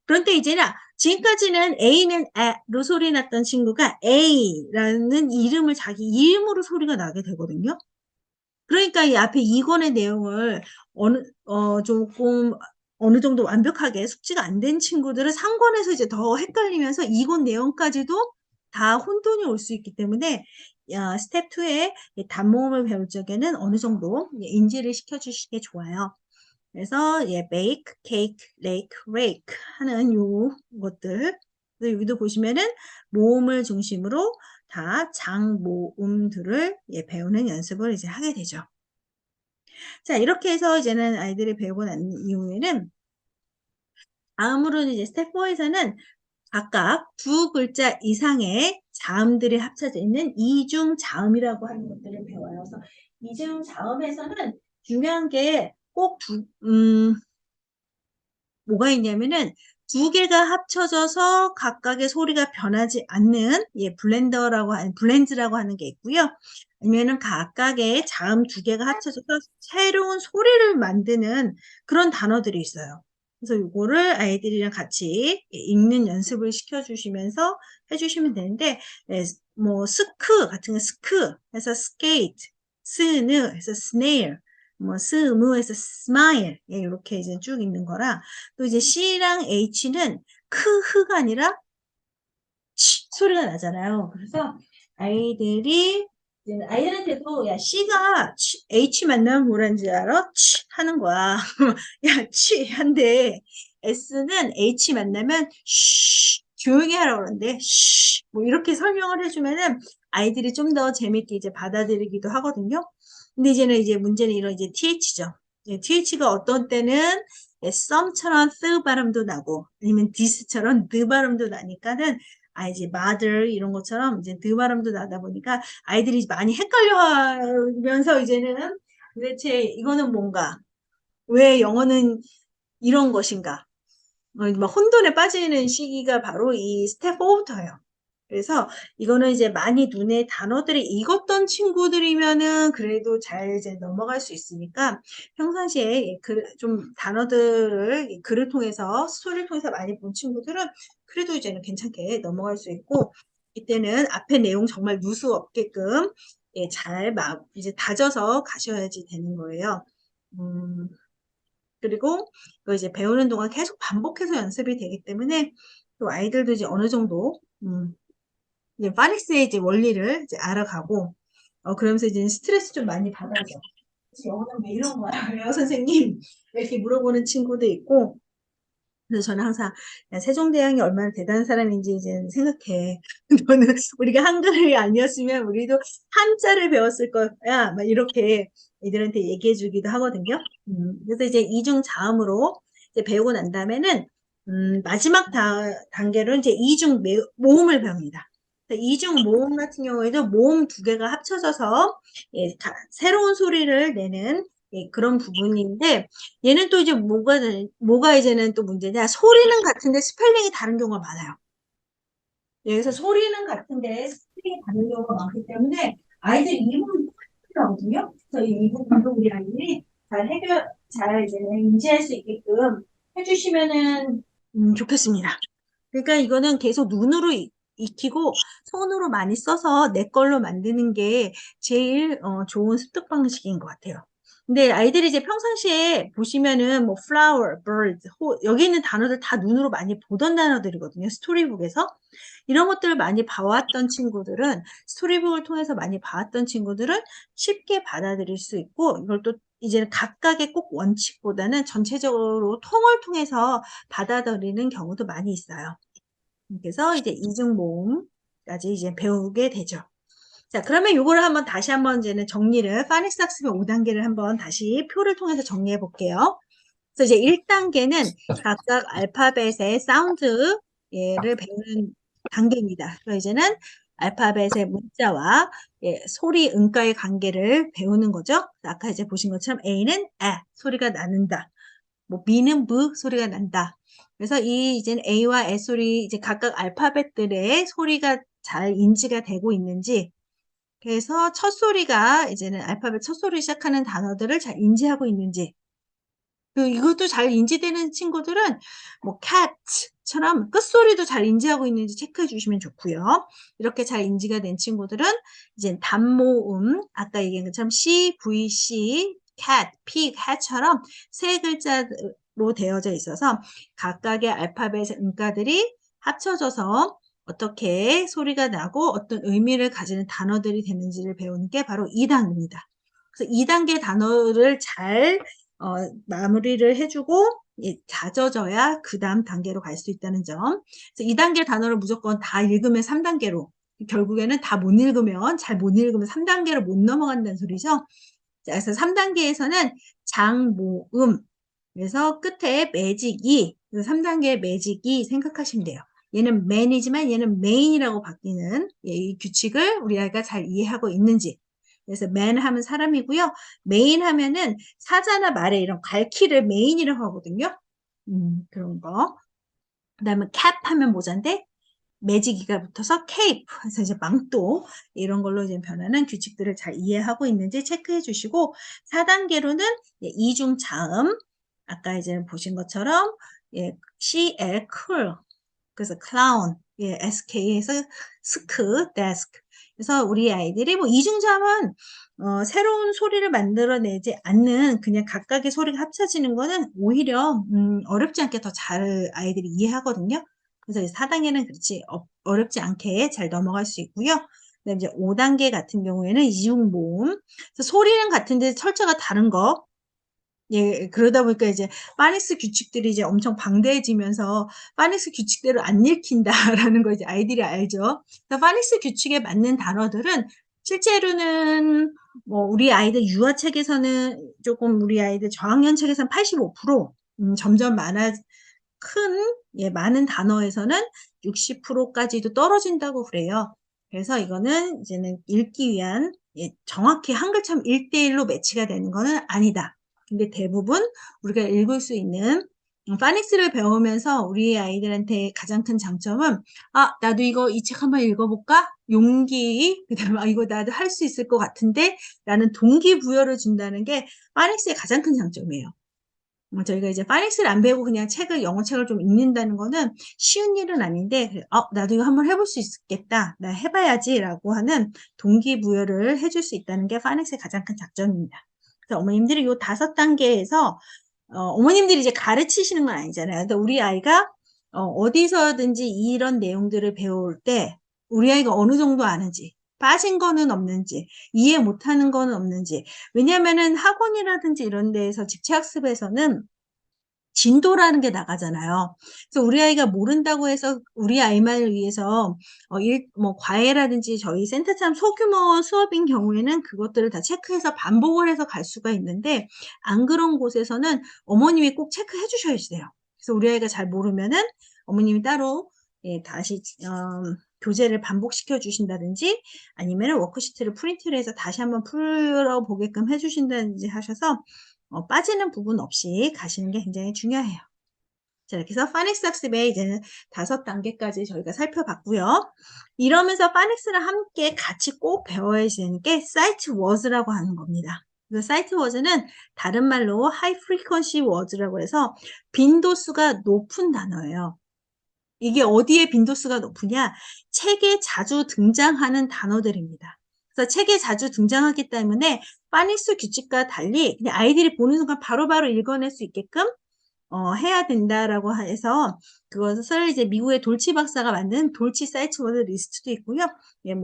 그런데 이제는 지금까지는 A는 에로 소리 났던 친구가 A라는 이름을 자기 이름으로 소리가 나게 되거든요. 그러니까 이 앞에 2권의 내용을 조금 어느 정도 완벽하게 숙지가 안 된 친구들은 3권에서 이제 더 헷갈리면서 2권 내용까지도 다 혼돈이 올 수 있기 때문에 스텝 2의 단모음을 배울 적에는 어느 정도 인지를 시켜주시는 게 좋아요. 그래서 bake, cake, rake, rake 하는 요것들. 그래서 여기도 보시면은 모음을 중심으로 다 장모음들을 배우는 연습을 이제 하게 되죠. 자, 이렇게 해서 이제는 아이들이 배우고 난 이후에는 다음으로는 이제 스텝 4에서는 각각 두 글자 이상의 자음들이 합쳐져 있는 이중 자음이라고 하는 것들을 배워요. 그래서 이중 자음에서는 중요한 게 꼭 뭐가 있냐면은 두 개가 합쳐져서 각각의 소리가 변하지 않는 블렌드라고 하는 게 있고요. 아니면은 각각의 자음 두 개가 합쳐져서 새로운 소리를 만드는 그런 단어들이 있어요. 그래서 이거를 아이들이랑 같이 읽는 연습을 시켜주시면서 해주시면 되는데, 뭐 스크 같은 거 스크 해서 스케이트, 스느 해서 스네일, 뭐 스무에서 스마일 이렇게 이제 쭉 있는 거라. 또 이제 C랑 H는 크흐가 아니라 치 소리가 나잖아요. 그래서 아이들한테도 야 C가 H 만나면 뭐라는지 알아? 치 하는 거야. 야, 치 한데 S는 H 만나면 쉬 조용히 하라고 그러는데 쉬 뭐 이렇게 설명을 해주면은 아이들이 좀 더 재밌게 이제 받아들이기도 하거든요. 근데 이제 문제는 이런 이제 TH죠. TH가 어떤 때는 썸처럼 쓰 발음도 나고 아니면 this처럼 드 발음도 나니까는 이제 mother 이런 것처럼 이제 드 발음도 나다 보니까 아이들이 많이 헷갈려하면서 이제는 도대체 이거는 뭔가 왜 영어는 이런 것인가 막 혼돈에 빠지는 시기가 바로 이 스텝 4부터예요. 그래서 이거는 이제 많이 눈에 단어들이 익었던 친구들이면은 그래도 잘 이제 넘어갈 수 있으니까 평상시에 좀 단어들을 글을 통해서 스토리를 통해서 많이 본 친구들은 그래도 이제는 괜찮게 넘어갈 수 있고 이때는 앞에 내용 정말 누수 없게끔 잘 이제 다져서 가셔야지 되는 거예요. 그리고 이거 이제 배우는 동안 계속 반복해서 연습이 되기 때문에 또 아이들도 이제 어느 정도 이제 파닉스의 이제 원리를 이제 알아가고 그러면서 이제 스트레스 좀 많이 받아죠. 영어는 왜 이런 거야? 왜요, 선생님? 이렇게 물어보는 친구도 있고 그래서 저는 항상 야, 세종대왕이 얼마나 대단한 사람인지 이제 생각해. 너는 우리가 한글이 아니었으면 우리도 한자를 배웠을 거야. 막 이렇게 애들한테 얘기해 주기도 하거든요. 그래서 이제 이중 자음으로 이제 배우고 난 다음에는 마지막 단계로 이제 이중 모음을 배웁니다. 이중 모음 같은 경우에도 모음 두 개가 합쳐져서 새로운 소리를 내는 그런 부분인데 얘는 또 이제 뭐가 이제는 또 문제냐. 소리는 같은데 스펠링이 다른 경우가 많아요. 그래서 소리는 같은데 스펠링이 다른 경우가 많기 때문에 아이들 이 부분이 힘들거든요. 그래서 이 부분도 우리 아이들이 잘 이제 인지할 수 있게끔 해주시면은 좋겠습니다. 그러니까 이거는 계속 눈으로 익히고 손으로 많이 써서 내 걸로 만드는 게 제일 좋은 습득 방식인 것 같아요. 근데 아이들이 이제 평상시에 보시면은 뭐 flower, bird, 여기 있는 단어들 다 눈으로 많이 보던 단어들이거든요. 스토리북에서. 이런 것들을 많이 봐왔던 친구들은 스토리북을 통해서 많이 봐왔던 친구들은 쉽게 받아들일 수 있고 이걸 또 이제는 각각의 꼭 원칙보다는 전체적으로 통을 통해서 받아들이는 경우도 많이 있어요. 그래서 이제 이중 모음까지 이제 배우게 되죠. 자, 그러면 요거를 다시 한번 이제는 정리를, 파닉스 학습의 5단계를 한번 다시 표를 통해서 정리해 볼게요. 그래서 이제 1단계는 각각 알파벳의 사운드, 를 배우는 단계입니다. 그래서 이제는 알파벳의 문자와 소리, 음가의 관계를 배우는 거죠. 아까 이제 보신 것처럼 A는 소리가 나는다. 뭐 B는 B 소리가 난다. 그래서 이제는 A와 S 소리 이제 각각 알파벳들의 소리가 잘 인지가 되고 있는지 그래서 첫 소리가 이제는 알파벳 첫 소리 시작하는 단어들을 잘 인지하고 있는지 이것도 잘 인지되는 친구들은 뭐 cat, 처럼 끝소리도 잘 인지하고 있는지 체크해 주시면 좋고요. 이렇게 잘 인지가 된 친구들은 이제 단모음, 아까 얘기한 것처럼 C, V, C, cat, pig, hat처럼 세 글자로 되어져 있어서 각각의 알파벳 음가들이 합쳐져서 어떻게 소리가 나고 어떤 의미를 가지는 단어들이 되는지를 배우는 게 바로 2단계입니다. 그래서 2단계 단어를 잘 마무리를 해주고 다져져야 그 다음 단계로 갈 수 있다는 점. 그래서 2단계 단어를 무조건 다 읽으면 3단계로, 결국에는 다 못 읽으면, 잘 못 읽으면 3단계로 못 넘어간다는 소리죠. 그래서 3단계에서는 장, 모, 그래서 끝에 매직이, 3단계의 매직이 생각하시면 돼요. 얘는 man이지만 얘는 main이라고 바뀌는 이 규칙을 우리 아이가 잘 이해하고 있는지. 그래서 man 하면 사람이고요. main 하면은 사자나 말에 이런 갈퀴를 main이라고 하거든요. 그런 거. 그 다음에 cap 하면 모자인데 매지기가 붙어서 cape, 그래서 이제 망토 이런 걸로 이제 변하는 규칙들을 잘 이해하고 있는지 체크해 주시고 4단계로는 이중 자음, 아까 이제 보신 것처럼 CL, cool, 그래서 clown, SK에서 스크, desk. 그래서 우리 아이들이 뭐 이중자음은 새로운 소리를 만들어내지 않는 그냥 각각의 소리가 합쳐지는 거는 오히려 어렵지 않게 더 잘 아이들이 이해하거든요. 그래서 4단계는 그렇지 어렵지 않게 잘 넘어갈 수 있고요. 그다음에 이제 5단계 같은 경우에는 이중모음. 그래서 소리는 같은데 철자가 다른 거. 예, 그러다 보니까 이제 파닉스 규칙들이 이제 엄청 방대해지면서 파닉스 규칙대로 안 읽힌다라는 거 이제 아이들이 알죠. 그래서 파닉스 규칙에 맞는 단어들은 실제로는 뭐 우리 아이들 유아책에서는 조금 우리 아이들 저학년 책에서는 85%, 점점 많은 단어에서는 60%까지도 떨어진다고 그래요. 그래서 이거는 이제는 읽기 위한 정확히 한 글처럼 1대1로 매치가 되는 거는 아니다. 근데 대부분 우리가 읽을 수 있는 파닉스를 배우면서 우리 아이들한테 가장 큰 장점은 나도 이 책 한번 읽어볼까? 용기, 그다음에 이거 나도 할 수 있을 것 같은데 라는 동기부여를 준다는 게 파닉스의 가장 큰 장점이에요. 저희가 이제 파닉스를 안 배우고 그냥 영어 책을 좀 읽는다는 거는 쉬운 일은 아닌데, 나도 이거 한번 해볼 수 있겠다. 나 해봐야지. 라고 하는 동기부여를 해줄 수 있다는 게 파닉스의 가장 큰 장점입니다. 그래서 어머님들이 요 5단계에서, 어머님들이 이제 가르치시는 건 아니잖아요. 근데 우리 아이가, 어디서든지 이런 내용들을 배울 때, 우리 아이가 어느 정도 아는지, 빠진 거는 없는지, 이해 못하는 거는 없는지. 왜냐면은 학원이라든지 이런 데에서 집체학습에서는 진도라는 게 나가잖아요. 그래서 우리 아이가 모른다고 해서 우리 아이만을 위해서 과외라든지 저희 센터처럼 소규모 수업인 경우에는 그것들을 다 체크해서 반복을 해서 갈 수가 있는데 안 그런 곳에서는 어머님이 꼭 체크해 주셔야 돼요. 그래서 우리 아이가 잘 모르면은 어머님이 따로 다시 교재를 반복시켜 주신다든지 아니면 워크시트를 프린트를 해서 다시 한번 풀어보게끔 해주신다든지 하셔서 빠지는 부분 없이 가시는 게 굉장히 중요해요. 자, 이렇게 해서 파닉스 학습의 이제는 5단계까지 저희가 살펴봤고요. 이러면서 파닉스랑 함께 같이 꼭 배워야 되는 게 사이트 워즈라고 하는 겁니다. 그 사이트 워즈는 다른 말로 하이 프리퀀시 워즈라고 해서 빈도수가 높은 단어예요. 이게 어디에 빈도수가 높으냐? 책에 자주 등장하는 단어들입니다. 그래서 책에 자주 등장하기 때문에 파닉스 규칙과 달리 그냥 아이들이 보는 순간 바로바로 읽어낼 수 있게끔 해야 된다라고 해서 그것을 이제 미국의 돌치 박사가 만든 돌치 사이트 워드 리스트도 있고요.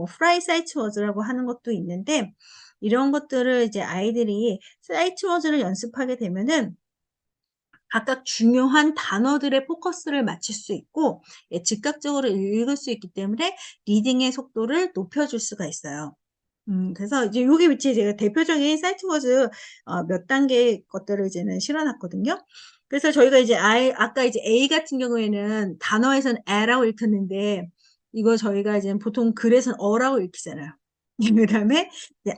프라이 사이트 워드라고 하는 것도 있는데 이런 것들을 이제 아이들이 사이트 워드를 연습하게 되면은 각각 중요한 단어들의 포커스를 맞출 수 있고 즉각적으로 읽을 수 있기 때문에 리딩의 속도를 높여줄 수가 있어요. 그래서 이제 여기 위치에 제가 대표적인 사이트 워즈 몇 단계 것들을 이제는 실어놨거든요. 그래서 저희가 이제 아까 이제 A 같은 경우에는 단어에서는 A라고 읽혔는데 이거 저희가 이제 보통 글에서는 어라고 읽히잖아요. 그 다음에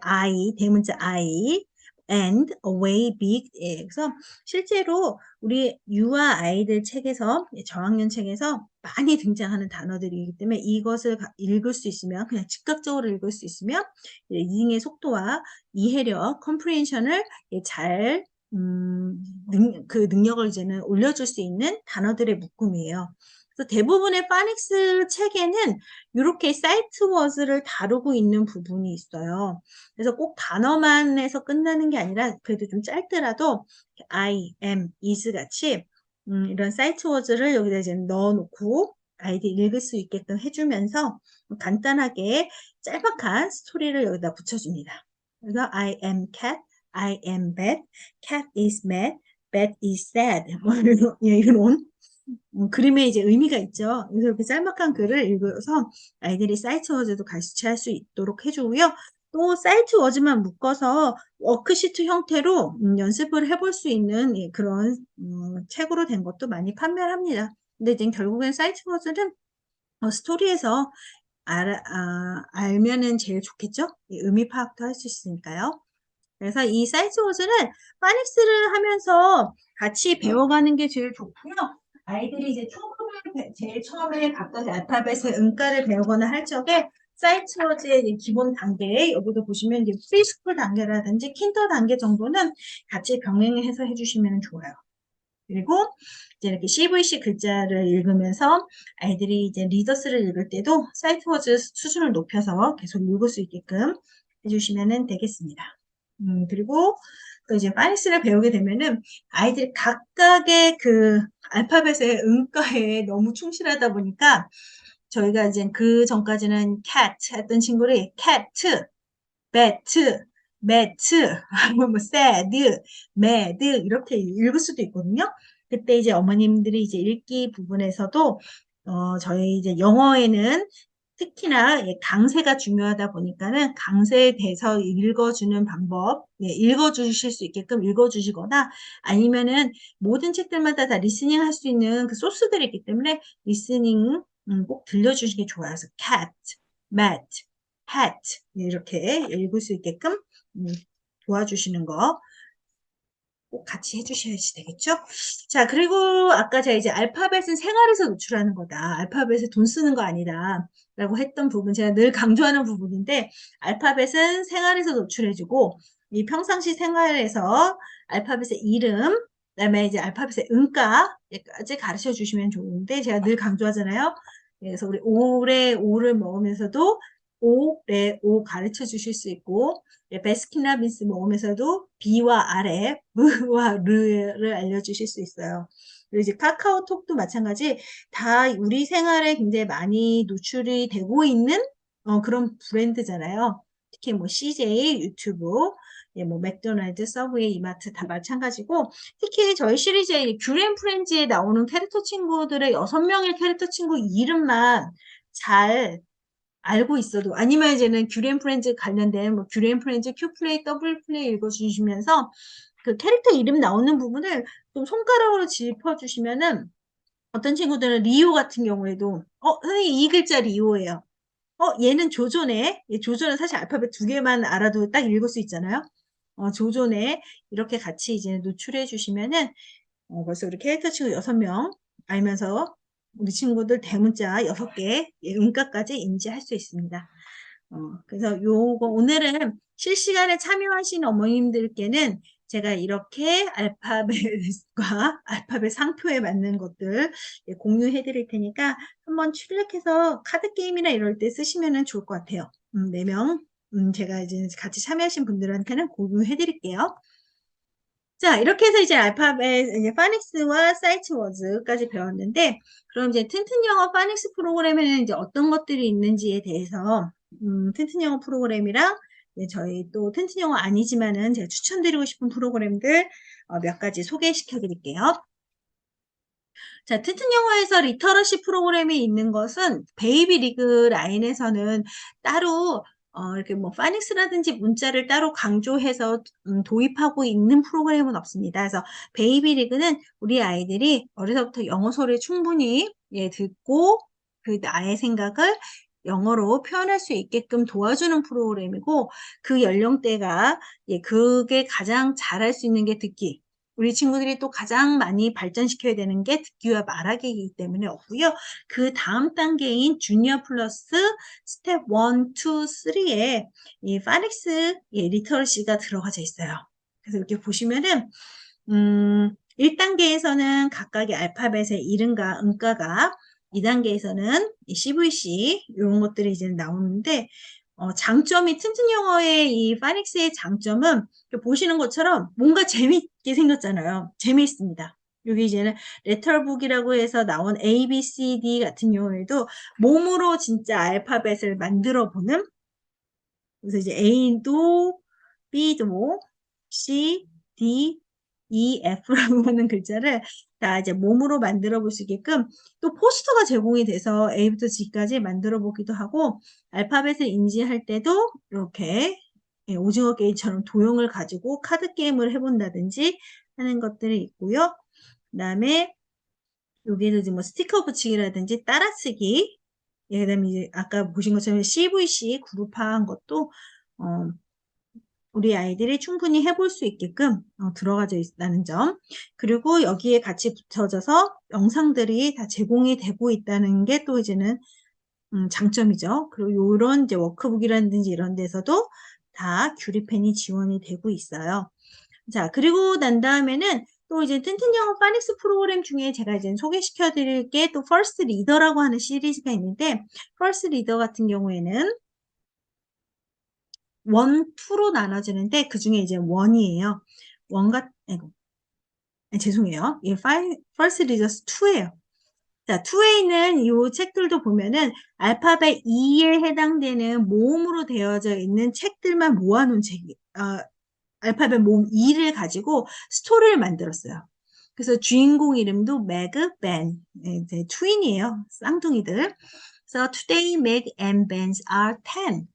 I, 대문자 I, and, away, big. 그래서 실제로 우리 유아 아이들 책에서, 저학년 책에서 많이 등장하는 단어들이기 때문에 이것을 읽을 수 있으면, 그냥 즉각적으로 읽을 수 있으면, 리딩의 속도와 이해력, 컴프리hension을 잘, 그 능력을 이제는 올려줄 수 있는 단어들의 묶음이에요. 그래서 대부분의 파닉스 책에는 이렇게 사이트 워즈를 다루고 있는 부분이 있어요. 그래서 꼭 단어만 해서 끝나는 게 아니라 그래도 좀 짧더라도 I, am, is 같이 이런 사이트 워즈를 여기다 이제 넣어놓고 아이들이 읽을 수 있게끔 해주면서 간단하게 짤막한 스토리를 여기다 붙여줍니다. 그래서 I am cat, I am bad, cat is mad, bad is sad. 뭐 이런 그림에 이제 의미가 있죠. 그래서 이렇게 짤막한 글을 읽어서 아이들이 사이트 워즈도 같이 할 수 있도록 해주고요. 또 사이트 워즈만 묶어서 워크시트 형태로 연습을 해볼 수 있는 그런 책으로 된 것도 많이 판매를 합니다. 근데 이제 결국엔 사이트 워즈는 스토리에서 알면은 제일 좋겠죠? 의미 파악도 할 수 있으니까요. 그래서 이 사이트 워즈는 파닉스를 하면서 같이 배워가는 게 제일 좋고요. 아이들이 이제 제일 처음에 각각 알파벳의 음가를 배우거나 할 적에 사이트 워즈의 기본 단계, 여기도 보시면 이제 프리스쿨 단계라든지 킨더 단계 정도는 같이 병행해서 해주시면 좋아요. 그리고 이제 이렇게 CVC 글자를 읽으면서 아이들이 이제 리더스를 읽을 때도 사이트 워즈 수준을 높여서 계속 읽을 수 있게끔 해주시면 되겠습니다. 그리고 또 이제 파닉스를 배우게 되면은 아이들이 각각의 그 알파벳의 음가에 너무 충실하다 보니까 저희가 이제 그 전까지는 cat 했던 친구를 cat, bat, mat, 뭐 sad, mad 이렇게 읽을 수도 있거든요. 그때 이제 어머님들이 이제 읽기 부분에서도 저희 이제 영어에는 특히나 강세가 중요하다 보니까는 강세에 대해서 읽어주는 방법, 읽어주실 수 있게끔 읽어주시거나 아니면은 모든 책들마다 다 리스닝 할 수 있는 그 소스들이 있기 때문에 리스닝 꼭 들려주시는 게 좋아요. 그래서 cat, mat, hat 이렇게 읽을 수 있게끔 도와주시는 거 꼭 같이 해주셔야지 되겠죠? 자, 그리고 아까 제가 이제 알파벳은 생활에서 노출하는 거다. 알파벳에 돈 쓰는 거 아니다. 라고 했던 부분, 제가 늘 강조하는 부분인데, 알파벳은 생활에서 노출해주고, 이 평상시 생활에서 알파벳의 이름, 그다음에 이제 알파벳의 음가까지 가르쳐 주시면 좋은데, 제가 늘 강조하잖아요. 그래서 우리 오래 오를 먹으면서도 오래 오 가르쳐 주실 수 있고, 베스킨라빈스 먹으면서도 B와 R에 무와 르를 알려주실 수 있어요. 그리고 이제 카카오톡도 마찬가지 다 우리 생활에 굉장히 많이 노출이 되고 있는 그런 브랜드잖아요. 특히 뭐 CJ, 유튜브, 뭐 맥도날드, 서브웨이, 이마트 다 마찬가지고 특히 저희 시리즈의 귤앤 프렌즈에 나오는 캐릭터 친구들의 6명의 캐릭터 친구 이름만 잘 알고 있어도 아니면 이제는 귤앤 프렌즈 관련된 뭐 귤앤 프렌즈 큐플레이, 더블플레이 읽어주시면서 그 캐릭터 이름 나오는 부분을 좀 손가락으로 짚어주시면은 어떤 친구들은 리오 같은 경우에도 선생님 이 글자 리오예요. 얘는 조조네. 조조는 사실 알파벳 2개만 알아도 딱 읽을 수 있잖아요. 조조네. 이렇게 같이 이제 노출해 주시면은 벌써 우리 캐릭터 친구 6명 알면서 우리 친구들 대문자 6개 음가까지 인지할 수 있습니다. 그래서 요거 오늘은 실시간에 참여하신 어머님들께는 제가 이렇게 알파벳과 알파벳 상표에 맞는 것들 공유해 드릴 테니까 한번 출력해서 카드 게임이나 이럴 때 쓰시면 좋을 것 같아요. 4명 제가 이제 같이 참여하신 분들한테는 공유해 드릴게요. 자, 이렇게 해서 이제 알파벳, 이제 파닉스와 사이트 워즈까지 배웠는데, 그럼 이제 튼튼 영어 파닉스 프로그램에는 이제 어떤 것들이 있는지에 대해서, 튼튼 영어 프로그램이랑, 저희 또 튼튼 영어 아니지만은 제가 추천드리고 싶은 프로그램들 몇 가지 소개시켜 드릴게요. 자, 튼튼 영어에서 리터러시 프로그램이 있는 것은 베이비 리그 라인에서는 따로 이렇게 뭐 파닉스라든지 문자를 따로 강조해서 도입하고 있는 프로그램은 없습니다. 그래서 베이비 리그는 우리 아이들이 어려서부터 영어 소리를 충분히 듣고 그 나의 생각을 영어로 표현할 수 있게끔 도와주는 프로그램이고 그 연령대가 그게 가장 잘할 수 있는 게 듣기. 우리 친구들이 또 가장 많이 발전시켜야 되는 게 듣기와 말하기이기 때문에 없고요. 그 다음 단계인 주니어 플러스 스텝 1, 2, 3에 이 파닉스 리터러시가 들어가져 있어요. 그래서 이렇게 보시면은 1단계에서는 각각의 알파벳의 이름과 음가가 2단계에서는 이 CVC 이런 것들이 이제 나오는데 장점이 튼튼 영어의 이 파닉스의 장점은 보시는 것처럼 뭔가 재밌게 생겼잖아요. 재미있습니다. 여기 이제는 레터북이라고 해서 나온 A, B, C, D 같은 경우에도 몸으로 진짜 알파벳을 만들어 보는 그래서 이제 A도 B도 C, D, E, F라고 하는 글자를 다 이제 몸으로 만들어 볼 수 있게끔 또 포스터가 제공이 돼서 A부터 G까지 만들어 보기도 하고 알파벳을 인지할 때도 이렇게 오징어 게임처럼 도형을 가지고 카드 게임을 해본다든지 하는 것들이 있고요. 그 다음에 여기는 이제 뭐 스티커 붙이기라든지 따라쓰기 그다음에 이제 아까 보신 것처럼 CVC 그룹화한 것도 우리 아이들이 충분히 해볼 수 있게끔 들어가져 있다는 점. 그리고 여기에 같이 붙여져서 영상들이 다 제공이 되고 있다는 게 또 이제는 장점이죠. 그리고 이런 이제 워크북이라든지 이런 데서도 다 규리펜이 지원이 되고 있어요. 자, 그리고 난 다음에는 또 이제 튼튼 영어 파닉스 프로그램 중에 제가 이제 소개시켜 드릴 게 또 퍼스트 리더라고 하는 시리즈가 있는데 퍼스트 리더 같은 경우에는 1, 2로 나눠지는데 그 중에 이제 1이에요. 1가 아이고 죄송해요. 예, 퍼스트 리더스 2예요. 자, 2에 있는 이 책들도 보면은 알파벳 E에 해당되는 모음으로 되어져 있는 책들만 모아놓은 책이 알파벳 모음 E를 가지고 스토리를 만들었어요. 그래서 주인공 이름도 매그, 벤, 이제 트윈이에요. 쌍둥이들. 그래서 today Meg and Ben are 10.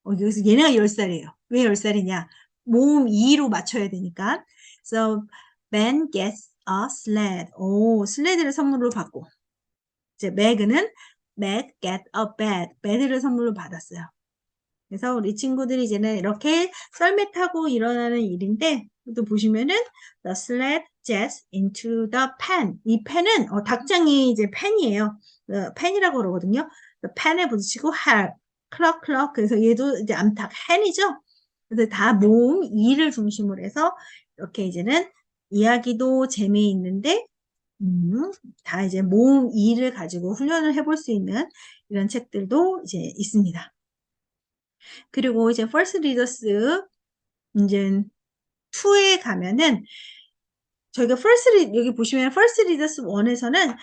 여기서 얘네가 10살이에요. 왜 10살이냐? 모음 2로 맞춰야 되니까. So Ben gets a sled. 오, 슬레드를 선물로 받고. 이제 Meg는 Meg get a bed. bed를 선물로 받았어요. 그래서 우리 친구들이 이제는 이렇게 썰매 타고 일어나는 일인데 또 보시면은 the sled jets into the pen. 이 펜은 닭장이 이제 펜이에요. 펜이라고 그러거든요. 펜에 부딪히고 할 클럭 클럭 그래서 얘도 이제 암탉 헨이죠. 그래서 다 모음 이를 중심으로 해서 이렇게 이제는 이야기도 재미있는데 다 이제 모음 이를 가지고 훈련을 해볼 수 있는 이런 책들도 이제 있습니다. 그리고 이제 First Readers 이제 2에 가면은 저희가 여기 보시면 First Readers 1에서는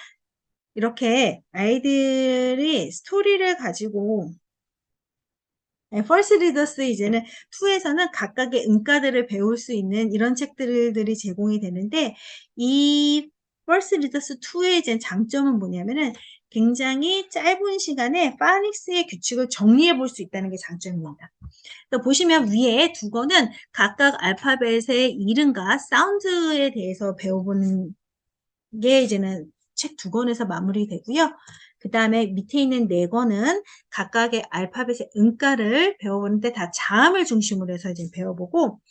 이렇게 아이들이 스토리를 가지고 First Readers 이제는 2에서는 각각의 음가들을 배울 수 있는 이런 책들이 제공이 되는데 이 First Readers 2의 이제 장점은 뭐냐면은 굉장히 짧은 시간에 파닉스의 규칙을 정리해 볼 수 있다는 게 장점입니다. 보시면 위에 두 권은 각각 알파벳의 이름과 사운드에 대해서 배워보는 게 이제는 책 두 권에서 마무리되고요. 그 다음에 밑에 있는 네 권은 각각의 알파벳의 음가를 배워보는데 다 자음을 중심으로 해서 이제 배워보고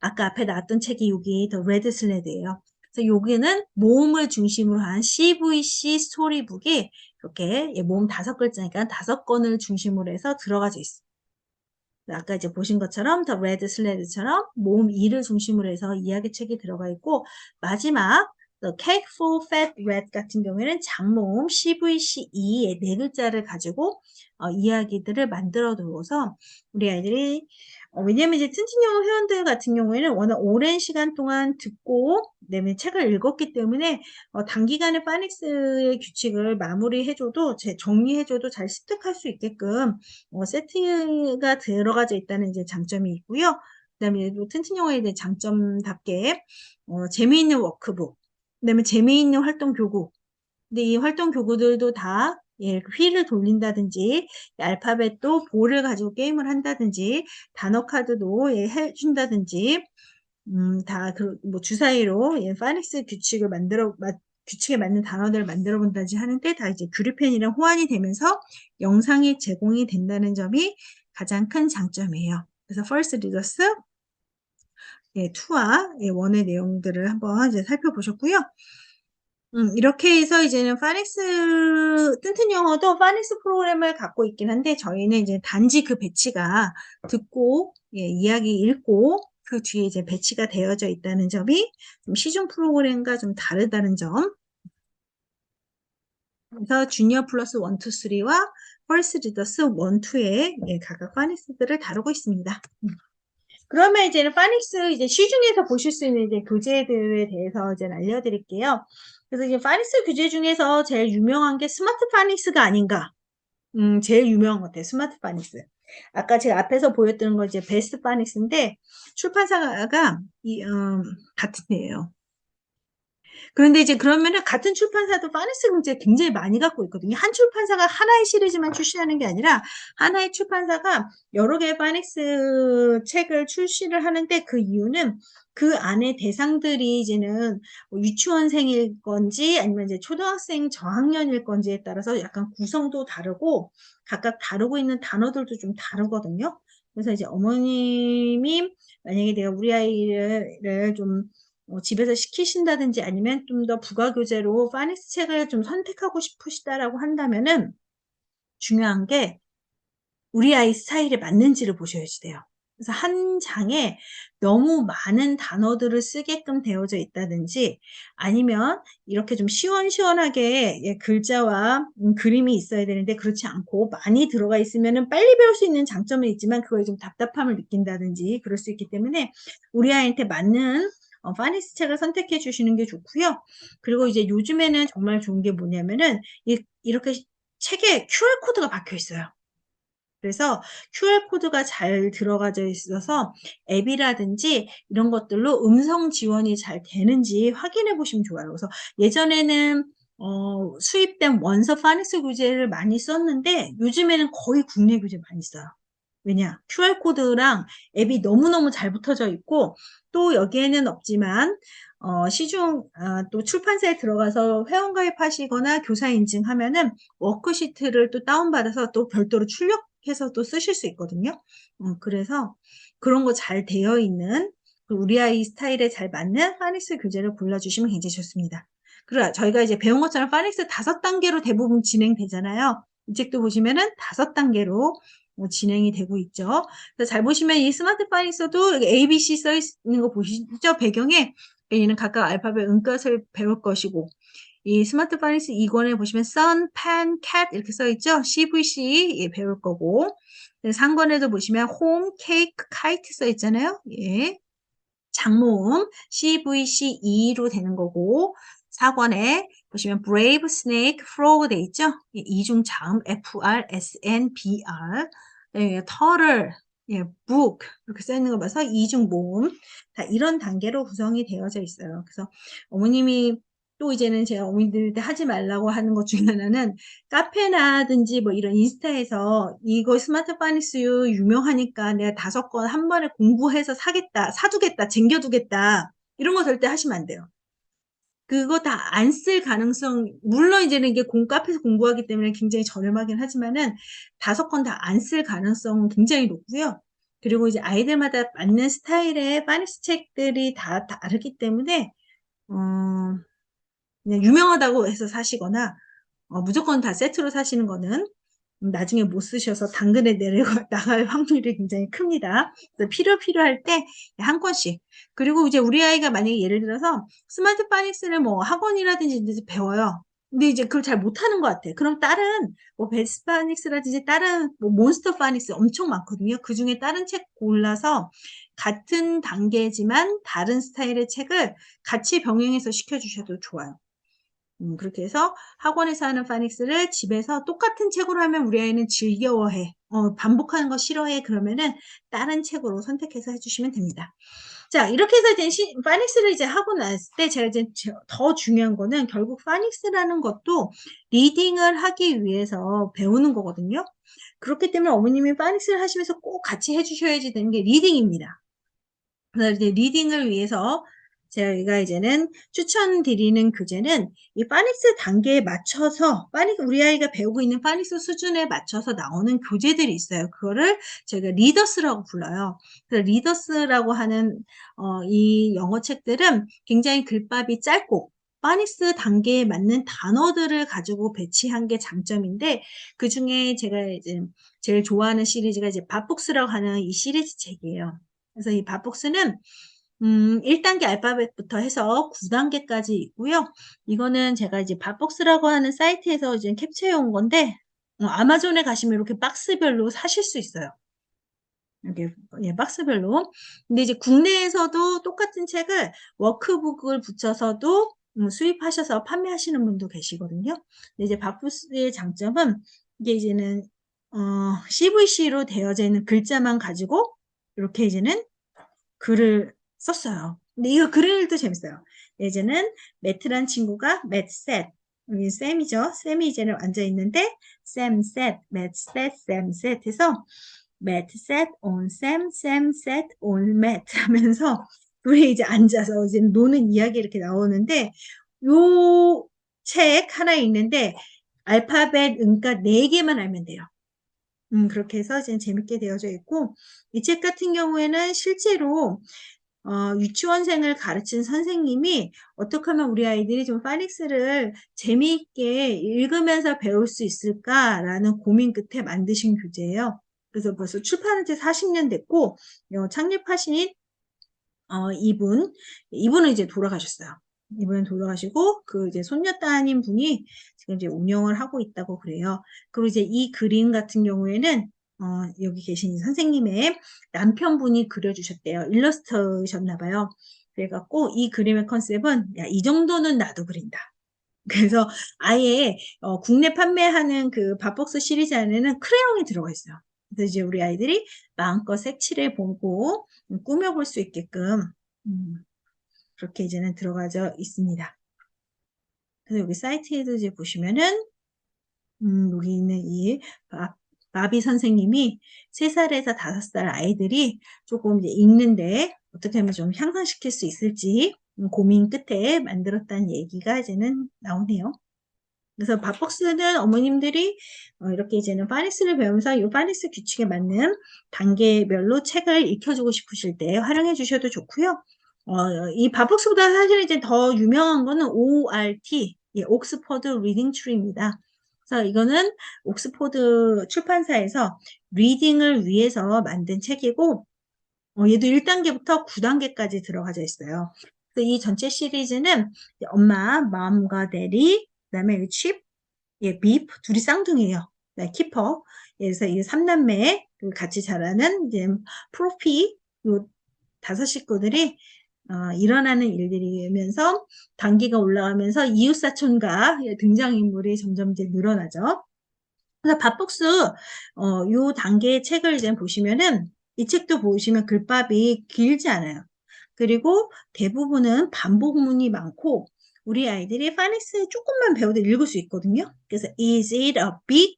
아까 앞에 나왔던 책이 여기 더 레드 슬레드예요. 그래서 여기는 모음을 중심으로 한 CVC 스토리북이 이렇게 모음 5글자니까 5권을 중심으로 해서 들어가져 있어요. 아까 이제 보신 것처럼 더 레드 슬레드처럼 모음 2를 중심으로 해서 이야기책이 들어가 있고 마지막 The Cake for Fat Rat 같은 경우에는 장모음 CVC2의 4글자를 가지고 이야기들을 만들어 두어서 우리 아이들이 왜냐면 이제 튼튼 영어 회원들 같은 경우에는 워낙 오랜 시간 동안 듣고 그다음에 책을 읽었기 때문에 단기간에 파닉스의 규칙을 마무리해줘도 정리해줘도 잘 습득할 수 있게끔 세트가 들어가져 있다는 이제 장점이 있고요. 그다음에 또 튼튼 영어에 대한 장점답게 재미있는 워크북, 그다음에 재미있는 활동 교구. 근데 이 활동 교구들도 다 휠을 돌린다든지 알파벳도 볼을 가지고 게임을 한다든지 단어 카드도 해준다든지 다 뭐 주사위로 파닉스 규칙을 규칙에 맞는 단어들을 만들어 본다든지 하는데 다 이제 규리펜이랑 호환이 되면서 영상이 제공이 된다는 점이 가장 큰 장점이에요. 그래서 First Readers 2와 1의 내용들을 한번 이제 살펴보셨고요. 이렇게 해서 이제는 튼튼 영어도 파닉스 프로그램을 갖고 있긴 한데 저희는 이제 단지 그 배치가 듣고 이야기 읽고 그 뒤에 이제 배치가 되어져 있다는 점이 좀 시중 프로그램과 좀 다르다는 점 그래서 주니어 플러스 1, 2, 3와 퍼스트 리더스 1, 2의 각각 파닉스들을 다루고 있습니다. 그러면 이제는 파닉스 이제 시중에서 보실 수 있는 이제 교재들에 대해서 이제 알려드릴게요. 그래서 이제 파닉스 교재 중에서 제일 유명한 게 스마트 파닉스가 아닌가. 제일 유명한 것 같아요. 스마트 파닉스. 아까 제가 앞에서 보였던 거 이제 베스트 파닉스인데 출판사가 같은 데예요. 그런데 이제 그러면은 같은 출판사도 파닉스 경제 굉장히 많이 갖고 있거든요. 한 출판사가 하나의 시리즈만 출시하는 게 아니라 하나의 출판사가 여러 개의 파닉스 책을 출시를 하는데 그 이유는 그 안에 대상들이 이제는 뭐 유치원생일 건지 아니면 이제 초등학생 저학년일 건지에 따라서 약간 구성도 다르고 각각 다루고 있는 단어들도 좀 다르거든요. 그래서 이제 어머님이 만약에 내가 우리 아이를 좀 집에서 시키신다든지 아니면 좀 더 부가교재로 파닉스 책을 좀 선택하고 싶으시다라고 한다면은 중요한 게 우리 아이 스타일에 맞는지를 보셔야지 돼요. 그래서 한 장에 너무 많은 단어들을 쓰게끔 되어져 있다든지 아니면 이렇게 좀 시원시원하게 글자와 그림이 있어야 되는데 그렇지 않고 많이 들어가 있으면은 빨리 배울 수 있는 장점은 있지만 그거에 좀 답답함을 느낀다든지 그럴 수 있기 때문에 우리 아이한테 맞는 파닉스 책을 선택해 주시는 게 좋고요. 그리고 이제 요즘에는 정말 좋은 게 뭐냐면은 이렇게 책에 QR코드가 박혀 있어요. 그래서 QR코드가 잘 들어가져 있어서 앱이라든지 이런 것들로 음성 지원이 잘 되는지 확인해 보시면 좋아요. 그래서 예전에는 수입된 원서 파닉스 교재를 많이 썼는데 요즘에는 거의 국내 교재 많이 써요. 왜냐? QR코드랑 앱이 너무너무 잘 붙어져 있고 또 여기에는 없지만 또 출판사에 들어가서 회원가입하시거나 교사 인증하면은 워크시트를 또 다운받아서 또 별도로 출력해서 또 쓰실 수 있거든요. 그래서 그런 거 잘 되어 있는 우리 아이 스타일에 잘 맞는 파닉스 교재를 골라주시면 굉장히 좋습니다. 그리고 저희가 이제 배운 것처럼 파닉스 5단계로 대부분 진행되잖아요. 이 책도 보시면은 5단계로 진행이 되고 있죠. 그래서 잘 보시면 이 스마트 파닉스도 여기 ABC 써 있는 거 보시죠? 배경에 얘는 각각 알파벳 음것을 배울 것이고 이 스마트 파닉스 2권에 보시면 sun, pen, cat 이렇게 써 있죠? CVC 배울 거고 3권에도 보시면 home, cake, kite 써 있잖아요. 예. 장모음 CVC2로 되는 거고 4권에 보시면 brave, snake, frog 돼 있죠? 이중자음 FRSNBR 터를 book 이렇게 써 있는 거 봐서 이중모음 다 이런 단계로 구성이 되어져 있어요. 그래서 어머님이 또 이제는 제가 어머니들한테 하지 말라고 하는 것 중에 하나는 카페나든지 뭐 이런 인스타에서 이거 스마트 파닉스유 유명하니까 내가 5권 한 번에 공부해서 사겠다, 사두겠다, 쟁겨두겠다 이런 거 절대 하시면 안 돼요. 그거 다 안 쓸 가능성 물론 이제는 이게 카페에서 공부하기 때문에 굉장히 저렴하긴 하지만은 5권 다 안 쓸 가능성은 굉장히 높고요. 그리고 이제 아이들마다 맞는 스타일의 파닉스 책들이 다 다르기 때문에 그냥 유명하다고 해서 사시거나 무조건 다 세트로 사시는 거는 나중에 못 쓰셔서 당근에 나갈 확률이 굉장히 큽니다. 그래서 필요할 때 한 권씩. 그리고 이제 우리 아이가 만약에 예를 들어서 스마트 파닉스를 뭐 학원이라든지 이제 배워요. 근데 이제 그걸 잘 못하는 것 같아. 그럼 다른 뭐 베스트 파닉스라든지 다른 뭐 몬스터 파닉스 엄청 많거든요. 그 중에 다른 책 골라서 같은 단계지만 다른 스타일의 책을 같이 병행해서 시켜주셔도 좋아요. 그렇게 해서 학원에서 하는 파닉스를 집에서 똑같은 책으로 하면 우리 아이는 즐겨워해. 반복하는 거 싫어해. 그러면은 다른 책으로 선택해서 해주시면 됩니다. 자, 이렇게 해서 이제 파닉스를 이제 하고 났을 때 제가 이제 더 중요한 거는 결국 파닉스라는 것도 리딩을 하기 위해서 배우는 거거든요. 그렇기 때문에 어머님이 파닉스를 하시면서 꼭 같이 해주셔야지 되는 게 리딩입니다. 그래서 이제 리딩을 위해서 제가 이제는 추천드리는 교재는 이 파닉스 단계에 맞춰서 우리 아이가 배우고 있는 파닉스 수준에 맞춰서 나오는 교재들이 있어요. 그거를 저희가 리더스라고 불러요. 그래서 리더스라고 하는 이 영어 책들은 굉장히 글밥이 짧고 파닉스 단계에 맞는 단어들을 가지고 배치한 게 장점인데 그 중에 제가 이제 제일 좋아하는 시리즈가 이제 밥북스라고 하는 이 시리즈 책이에요. 그래서 이 밥북스는 1단계 알파벳부터 해서 9단계까지 있고요. 이거는 제가 이제 밥벅스라고 하는 사이트에서 이제 캡처해 온 건데, 아마존에 가시면 이렇게 박스별로 사실 수 있어요. 이렇게, 예, 박스별로. 근데 이제 국내에서도 똑같은 책을 워크북을 붙여서도 수입하셔서 판매하시는 분도 계시거든요. 근데 이제 밥벅스의 장점은 이게 이제는, CVC로 되어져 있는 글자만 가지고 이렇게 이제는 글을 썼어요. 근데 이거 글도 재밌어요. 예전은 매트란 친구가 매트 셋, 여기 쌤이죠. 쌤이 이제는 앉아 있는데 쌤 셋, 매트 셋, 쌤 셋 해서 매트 셋 on 쌤, 쌤 셋 on 매트 하면서 둘이 이제 앉아서 이제 노는 이야기 이렇게 나오는데 요 책 하나 읽는데 알파벳 음가 4개만 알면 돼요. 그렇게 해서 이제 재밌게 되어져 있고, 이 책 같은 경우에는 실제로, 유치원생을 가르친 선생님이 어떻게 하면 우리 아이들이 좀 파닉스를 재미있게 읽으면서 배울 수 있을까라는 고민 끝에 만드신 교재예요. 그래서 벌써 출판한 지 40년 됐고, 창립하신 이분은 이제 돌아가셨어요. 이분은 돌아가시고, 그 이제 손녀따님 분이 지금 이제 운영을 하고 있다고 그래요. 그리고 이제 이 그림 같은 경우에는, 여기 계신 이 선생님의 남편분이 그려주셨대요. 일러스트셨나봐요. 그래갖고 이 그림의 컨셉은, 야, 이 정도는 나도 그린다. 그래서 아예 국내 판매하는 그 밥벅스 시리즈 안에는 크레용이 들어가 있어요. 그래서 이제 우리 아이들이 마음껏 색칠해 보고 꾸며볼 수 있게끔 그렇게 이제는 들어가져 있습니다. 그래서 여기 사이트에도 이제 보시면은 여기 있는 이 바비 선생님이 3살에서 5살 아이들이 조금 이제 읽는데 어떻게 하면 좀 향상시킬 수 있을지 고민 끝에 만들었다는 얘기가 이제는 나오네요. 그래서 밥벅스는 어머님들이 이렇게 이제는 파닉스를 배우면서 이 파닉스 규칙에 맞는 단계별로 책을 익혀주고 싶으실 때 활용해 주셔도 좋고요. 이 밥벅스보다 사실 이제 더 유명한 거는 ORT, 예, 옥스퍼드 리딩 트리입니다. 그래서 이거는 옥스퍼드 출판사에서 리딩을 위해서 만든 책이고, 얘도 1단계부터 9단계까지 들어가져 있어요. 그래서 이 전체 시리즈는 엄마, 맘과 대리, 그다음에 칩, 예, 빕 둘이 쌍둥이에요. 네, 키퍼. 그래서 이 3남매 같이 자라는 이제 프로피 요 5식구들이 일어나는 일들이면서 단계가 올라가면서 이웃사촌과 등장인물이 점점 이제 늘어나죠. 그래서 밥복스 요 단계의 책을 이제 보시면은 이 책도 보시면 글밥이 길지 않아요. 그리고 대부분은 반복문이 많고 우리 아이들이 파닉스 조금만 배워도 읽을 수 있거든요. 그래서 is it a big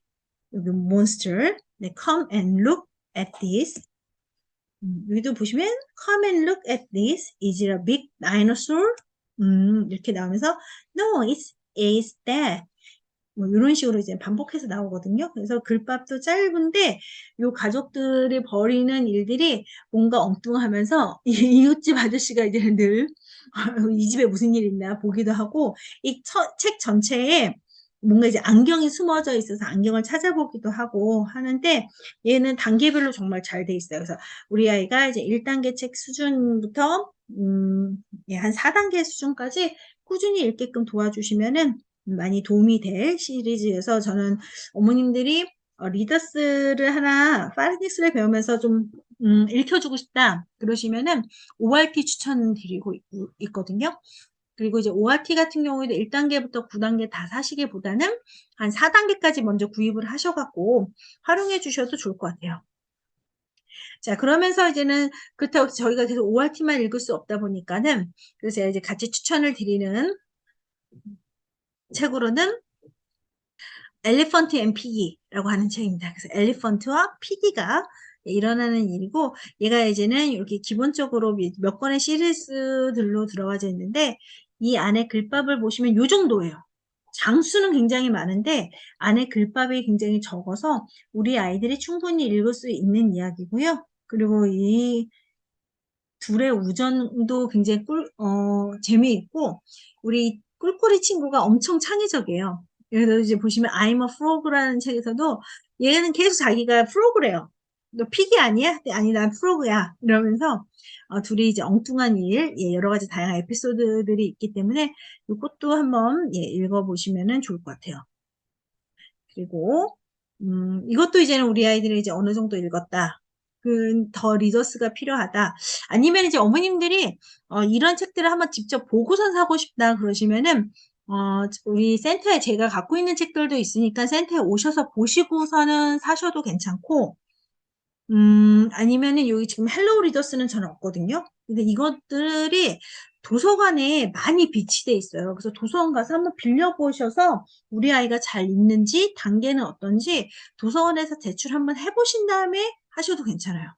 monster? 네, come and look at this. 여기도 보시면 come and look at this. Is it a big dinosaur? 이렇게 나오면서 no, it's that. 뭐 이런 식으로 이제 반복해서 나오거든요. 그래서 글밥도 짧은데 요 가족들이 벌이는 일들이 뭔가 엉뚱하면서 이웃집 아저씨가 이제 늘 이 집에 무슨 일 있나 보기도 하고 이 책 전체에 뭔가 이제 안경이 숨어져 있어서 안경을 찾아보기도 하고 하는데 얘는 단계별로 정말 잘 돼 있어요. 그래서 우리 아이가 이제 1단계 책 수준부터 예, 한 4단계 수준까지 꾸준히 읽게끔 도와주시면은 많이 도움이 될 시리즈여서 저는 어머님들이 리더스를 하나 파닉스를 배우면서 좀 읽혀주고 싶다 그러시면은 ORT 추천드리고 있거든요. 그리고 이제 ORT 같은 경우에도 1단계부터 9단계 다 사시기보다는 한 4단계까지 먼저 구입을 하셔갖고 활용해 주셔도 좋을 것 같아요. 자, 그러면서 이제는 그렇다고 저희가 계속 ORT만 읽을 수 없다 보니까는 그래서 제가 이제 같이 추천을 드리는 책으로는 엘리펀트 앤 피기라고 하는 책입니다. 그래서 엘리펀트와 피기가 일어나는 일이고 얘가 이제는 이렇게 기본적으로 몇 권의 시리즈들로 들어가져 있는데 이 안에 글밥을 보시면 요 정도예요. 장수는 굉장히 많은데 안에 글밥이 굉장히 적어서 우리 아이들이 충분히 읽을 수 있는 이야기고요. 그리고 이 둘의 우정도 굉장히 재미있고 우리 꿀꿀이 친구가 엄청 창의적이에요. 그래서 이제 보시면 I'm a frog라는 책에서도 얘는 계속 자기가 프로그래요. 너 픽이 아니야? 네, 아니, 난 프로그야. 이러면서, 둘이 이제 엉뚱한 일, 예, 여러 가지 다양한 에피소드들이 있기 때문에 이것도 한번, 예, 읽어보시면 좋을 것 같아요. 그리고, 이것도 이제는 우리 아이들이 이제 어느 정도 읽었다. 더 리더스가 필요하다. 아니면 이제 어머님들이, 이런 책들을 한번 직접 보고선 사고 싶다. 그러시면은, 우리 센터에 제가 갖고 있는 책들도 있으니까 센터에 오셔서 보시고서는 사셔도 괜찮고, 아니면은 여기 지금 헬로우 리더스는 저는 없거든요. 근데 이것들이 도서관에 많이 비치돼 있어요. 그래서 도서관 가서 한번 빌려보셔서 우리 아이가 잘 읽는지 단계는 어떤지 도서관에서 제출 한번 해보신 다음에 하셔도 괜찮아요.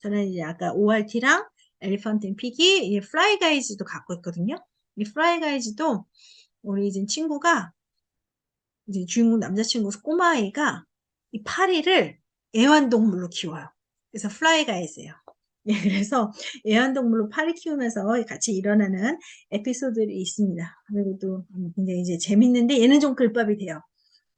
저는 이제 아까 ORT랑 엘리펀트 앤 피기, 이 플라이 가이즈도 갖고 있거든요. 이 플라이 가이즈도 우리 이제 친구가 이제 주인공 남자친구 꼬마아이가 이 파리를 애완동물로 키워요. 그래서 플라이 가이즈예요. 예, 그래서 애완동물로 파리 키우면서 같이 일어나는 에피소드들이 있습니다. 그리고 또 굉장히 이제 재밌는데 얘는 좀 글밥이 돼요.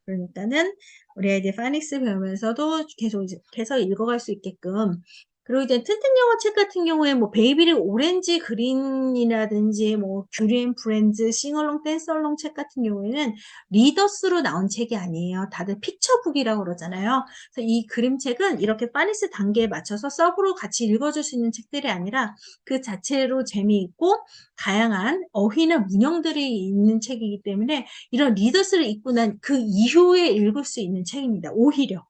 그러니까는 우리 아이들 파닉스 배우면서도 계속 이제 계속 읽어갈 수 있게끔. 그리고 이제 튼튼 영어 책 같은 경우에 뭐 베이비릭 오렌지 그린이라든지 뭐 큐리 앤 프렌즈 싱얼롱 댄스얼롱 책 같은 경우에는 리더스로 나온 책이 아니에요. 다들 픽처북이라고 그러잖아요. 그래서 이 그림책은 이렇게 파닉스 단계에 맞춰서 서브로 같이 읽어줄 수 있는 책들이 아니라 그 자체로 재미있고 다양한 어휘나 문형들이 있는 책이기 때문에 이런 리더스를 읽고 난 그 이후에 읽을 수 있는 책입니다. 오히려.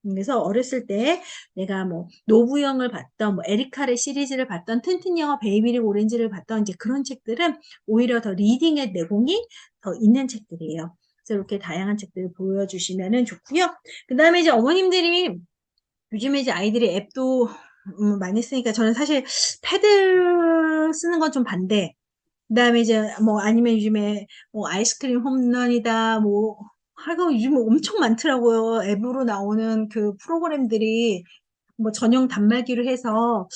그래서 어렸을 때 내가 뭐 노부영을 봤던 뭐 에리카의 시리즈를 봤던 튼튼 영어 베이비릭 오렌지를 봤던 이제 그런 책들은 오히려 더 리딩의 내공이 더 있는 책들이에요. 그래서 이렇게 다양한 책들을 보여주시면 좋고요. 그 다음에 이제 어머님들이 요즘에 이제 아이들이 앱도 많이 쓰니까 저는 사실 패드 쓰는 건 좀 반대. 그다음에 이제 뭐 아니면 요즘에 뭐 아이스크림 홈런이다 뭐 하여간 요즘에 엄청 많더라고요. 앱으로 나오는 그 프로그램들이 뭐 전용 단말기로 해서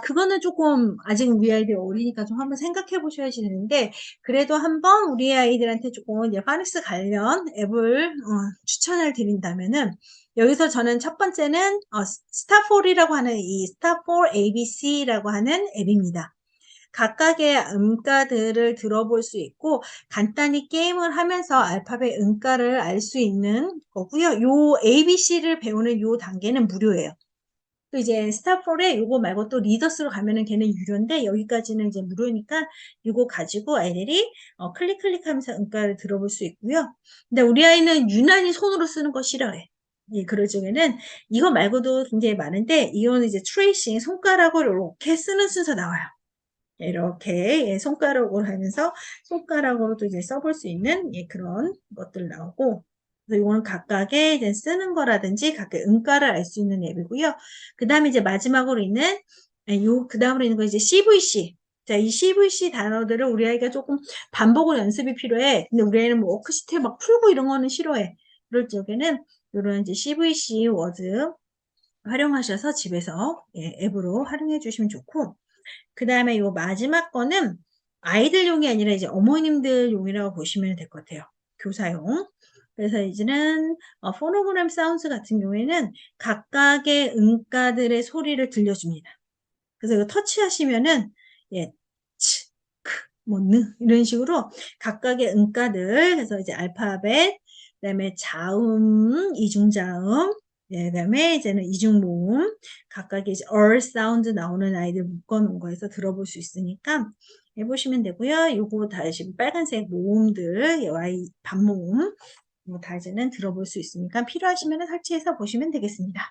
그거는 조금 아직 우리 아이들이 어리니까 좀 한번 생각해 보셔야 되는데 그래도 한번 우리 아이들한테 조금 이제 파닉스 관련 앱을 추천을 드린다면은 여기서 저는 첫 번째는 스타폴이라고 하는 이 스타폴 ABC라고 하는 앱입니다. 각각의 음가들을 들어볼 수 있고 간단히 게임을 하면서 알파벳 음가를 알 수 있는 거고요. 요 ABC를 배우는 요 단계는 무료예요. 또 이제 스타폴에 요거 말고 또 리더스로 가면은 걔는 유료인데 여기까지는 이제 무료니까 요거 가지고 아이들이 클릭하면서 음가를 들어볼 수 있고요. 근데 우리 아이는 유난히 손으로 쓰는 거 싫어해. 예, 그럴 적에는 이거 말고도 굉장히 많은데 이거는 이제 트레이싱 손가락으로 이렇게 쓰는 순서 나와요. 이렇게 예, 손가락으로 하면서 손가락으로도 이제 써볼 수 있는 예, 그런 것들 나오고 그래서 이거는 각각의 이제 쓰는 거라든지 각각의 음가를 알 수 있는 앱이고요. 그 다음에 이제 마지막으로 있는 그 다음으로 있는 거 이제 CVC. 자, 이 CVC 단어들을 우리 아이가 조금 반복을 연습이 필요해. 근데 우리 아이는 뭐 워크시트에 막 풀고 이런 거는 싫어해. 그럴 적에는 이런 이제 CVC 워드 활용하셔서 집에서 예, 앱으로 활용해 주시면 좋고 그 다음에 요 마지막 거는 아이들용이 아니라 이제 어머님들용이라고 보시면 될 것 같아요. 교사용. 그래서 이제는 포노그램 사운드 같은 경우에는 각각의 음가들의 소리를 들려줍니다. 그래서 이거 터치하시면은 예, 치, 크, 뭐, 느 이런 식으로 각각의 음가들 그래서 이제 알파벳 그다음에 자음, 이중자음 예, 그다음에 이제는 이중모음 각각의 이제 얼 사운드 나오는 아이들 묶어놓은 거에서 들어볼 수 있으니까 해보시면 되고요. 요거 다시 빨간색 모음들 Y 반모음 다 이제는 들어볼 수 있으니까 필요하시면 설치해서 보시면 되겠습니다.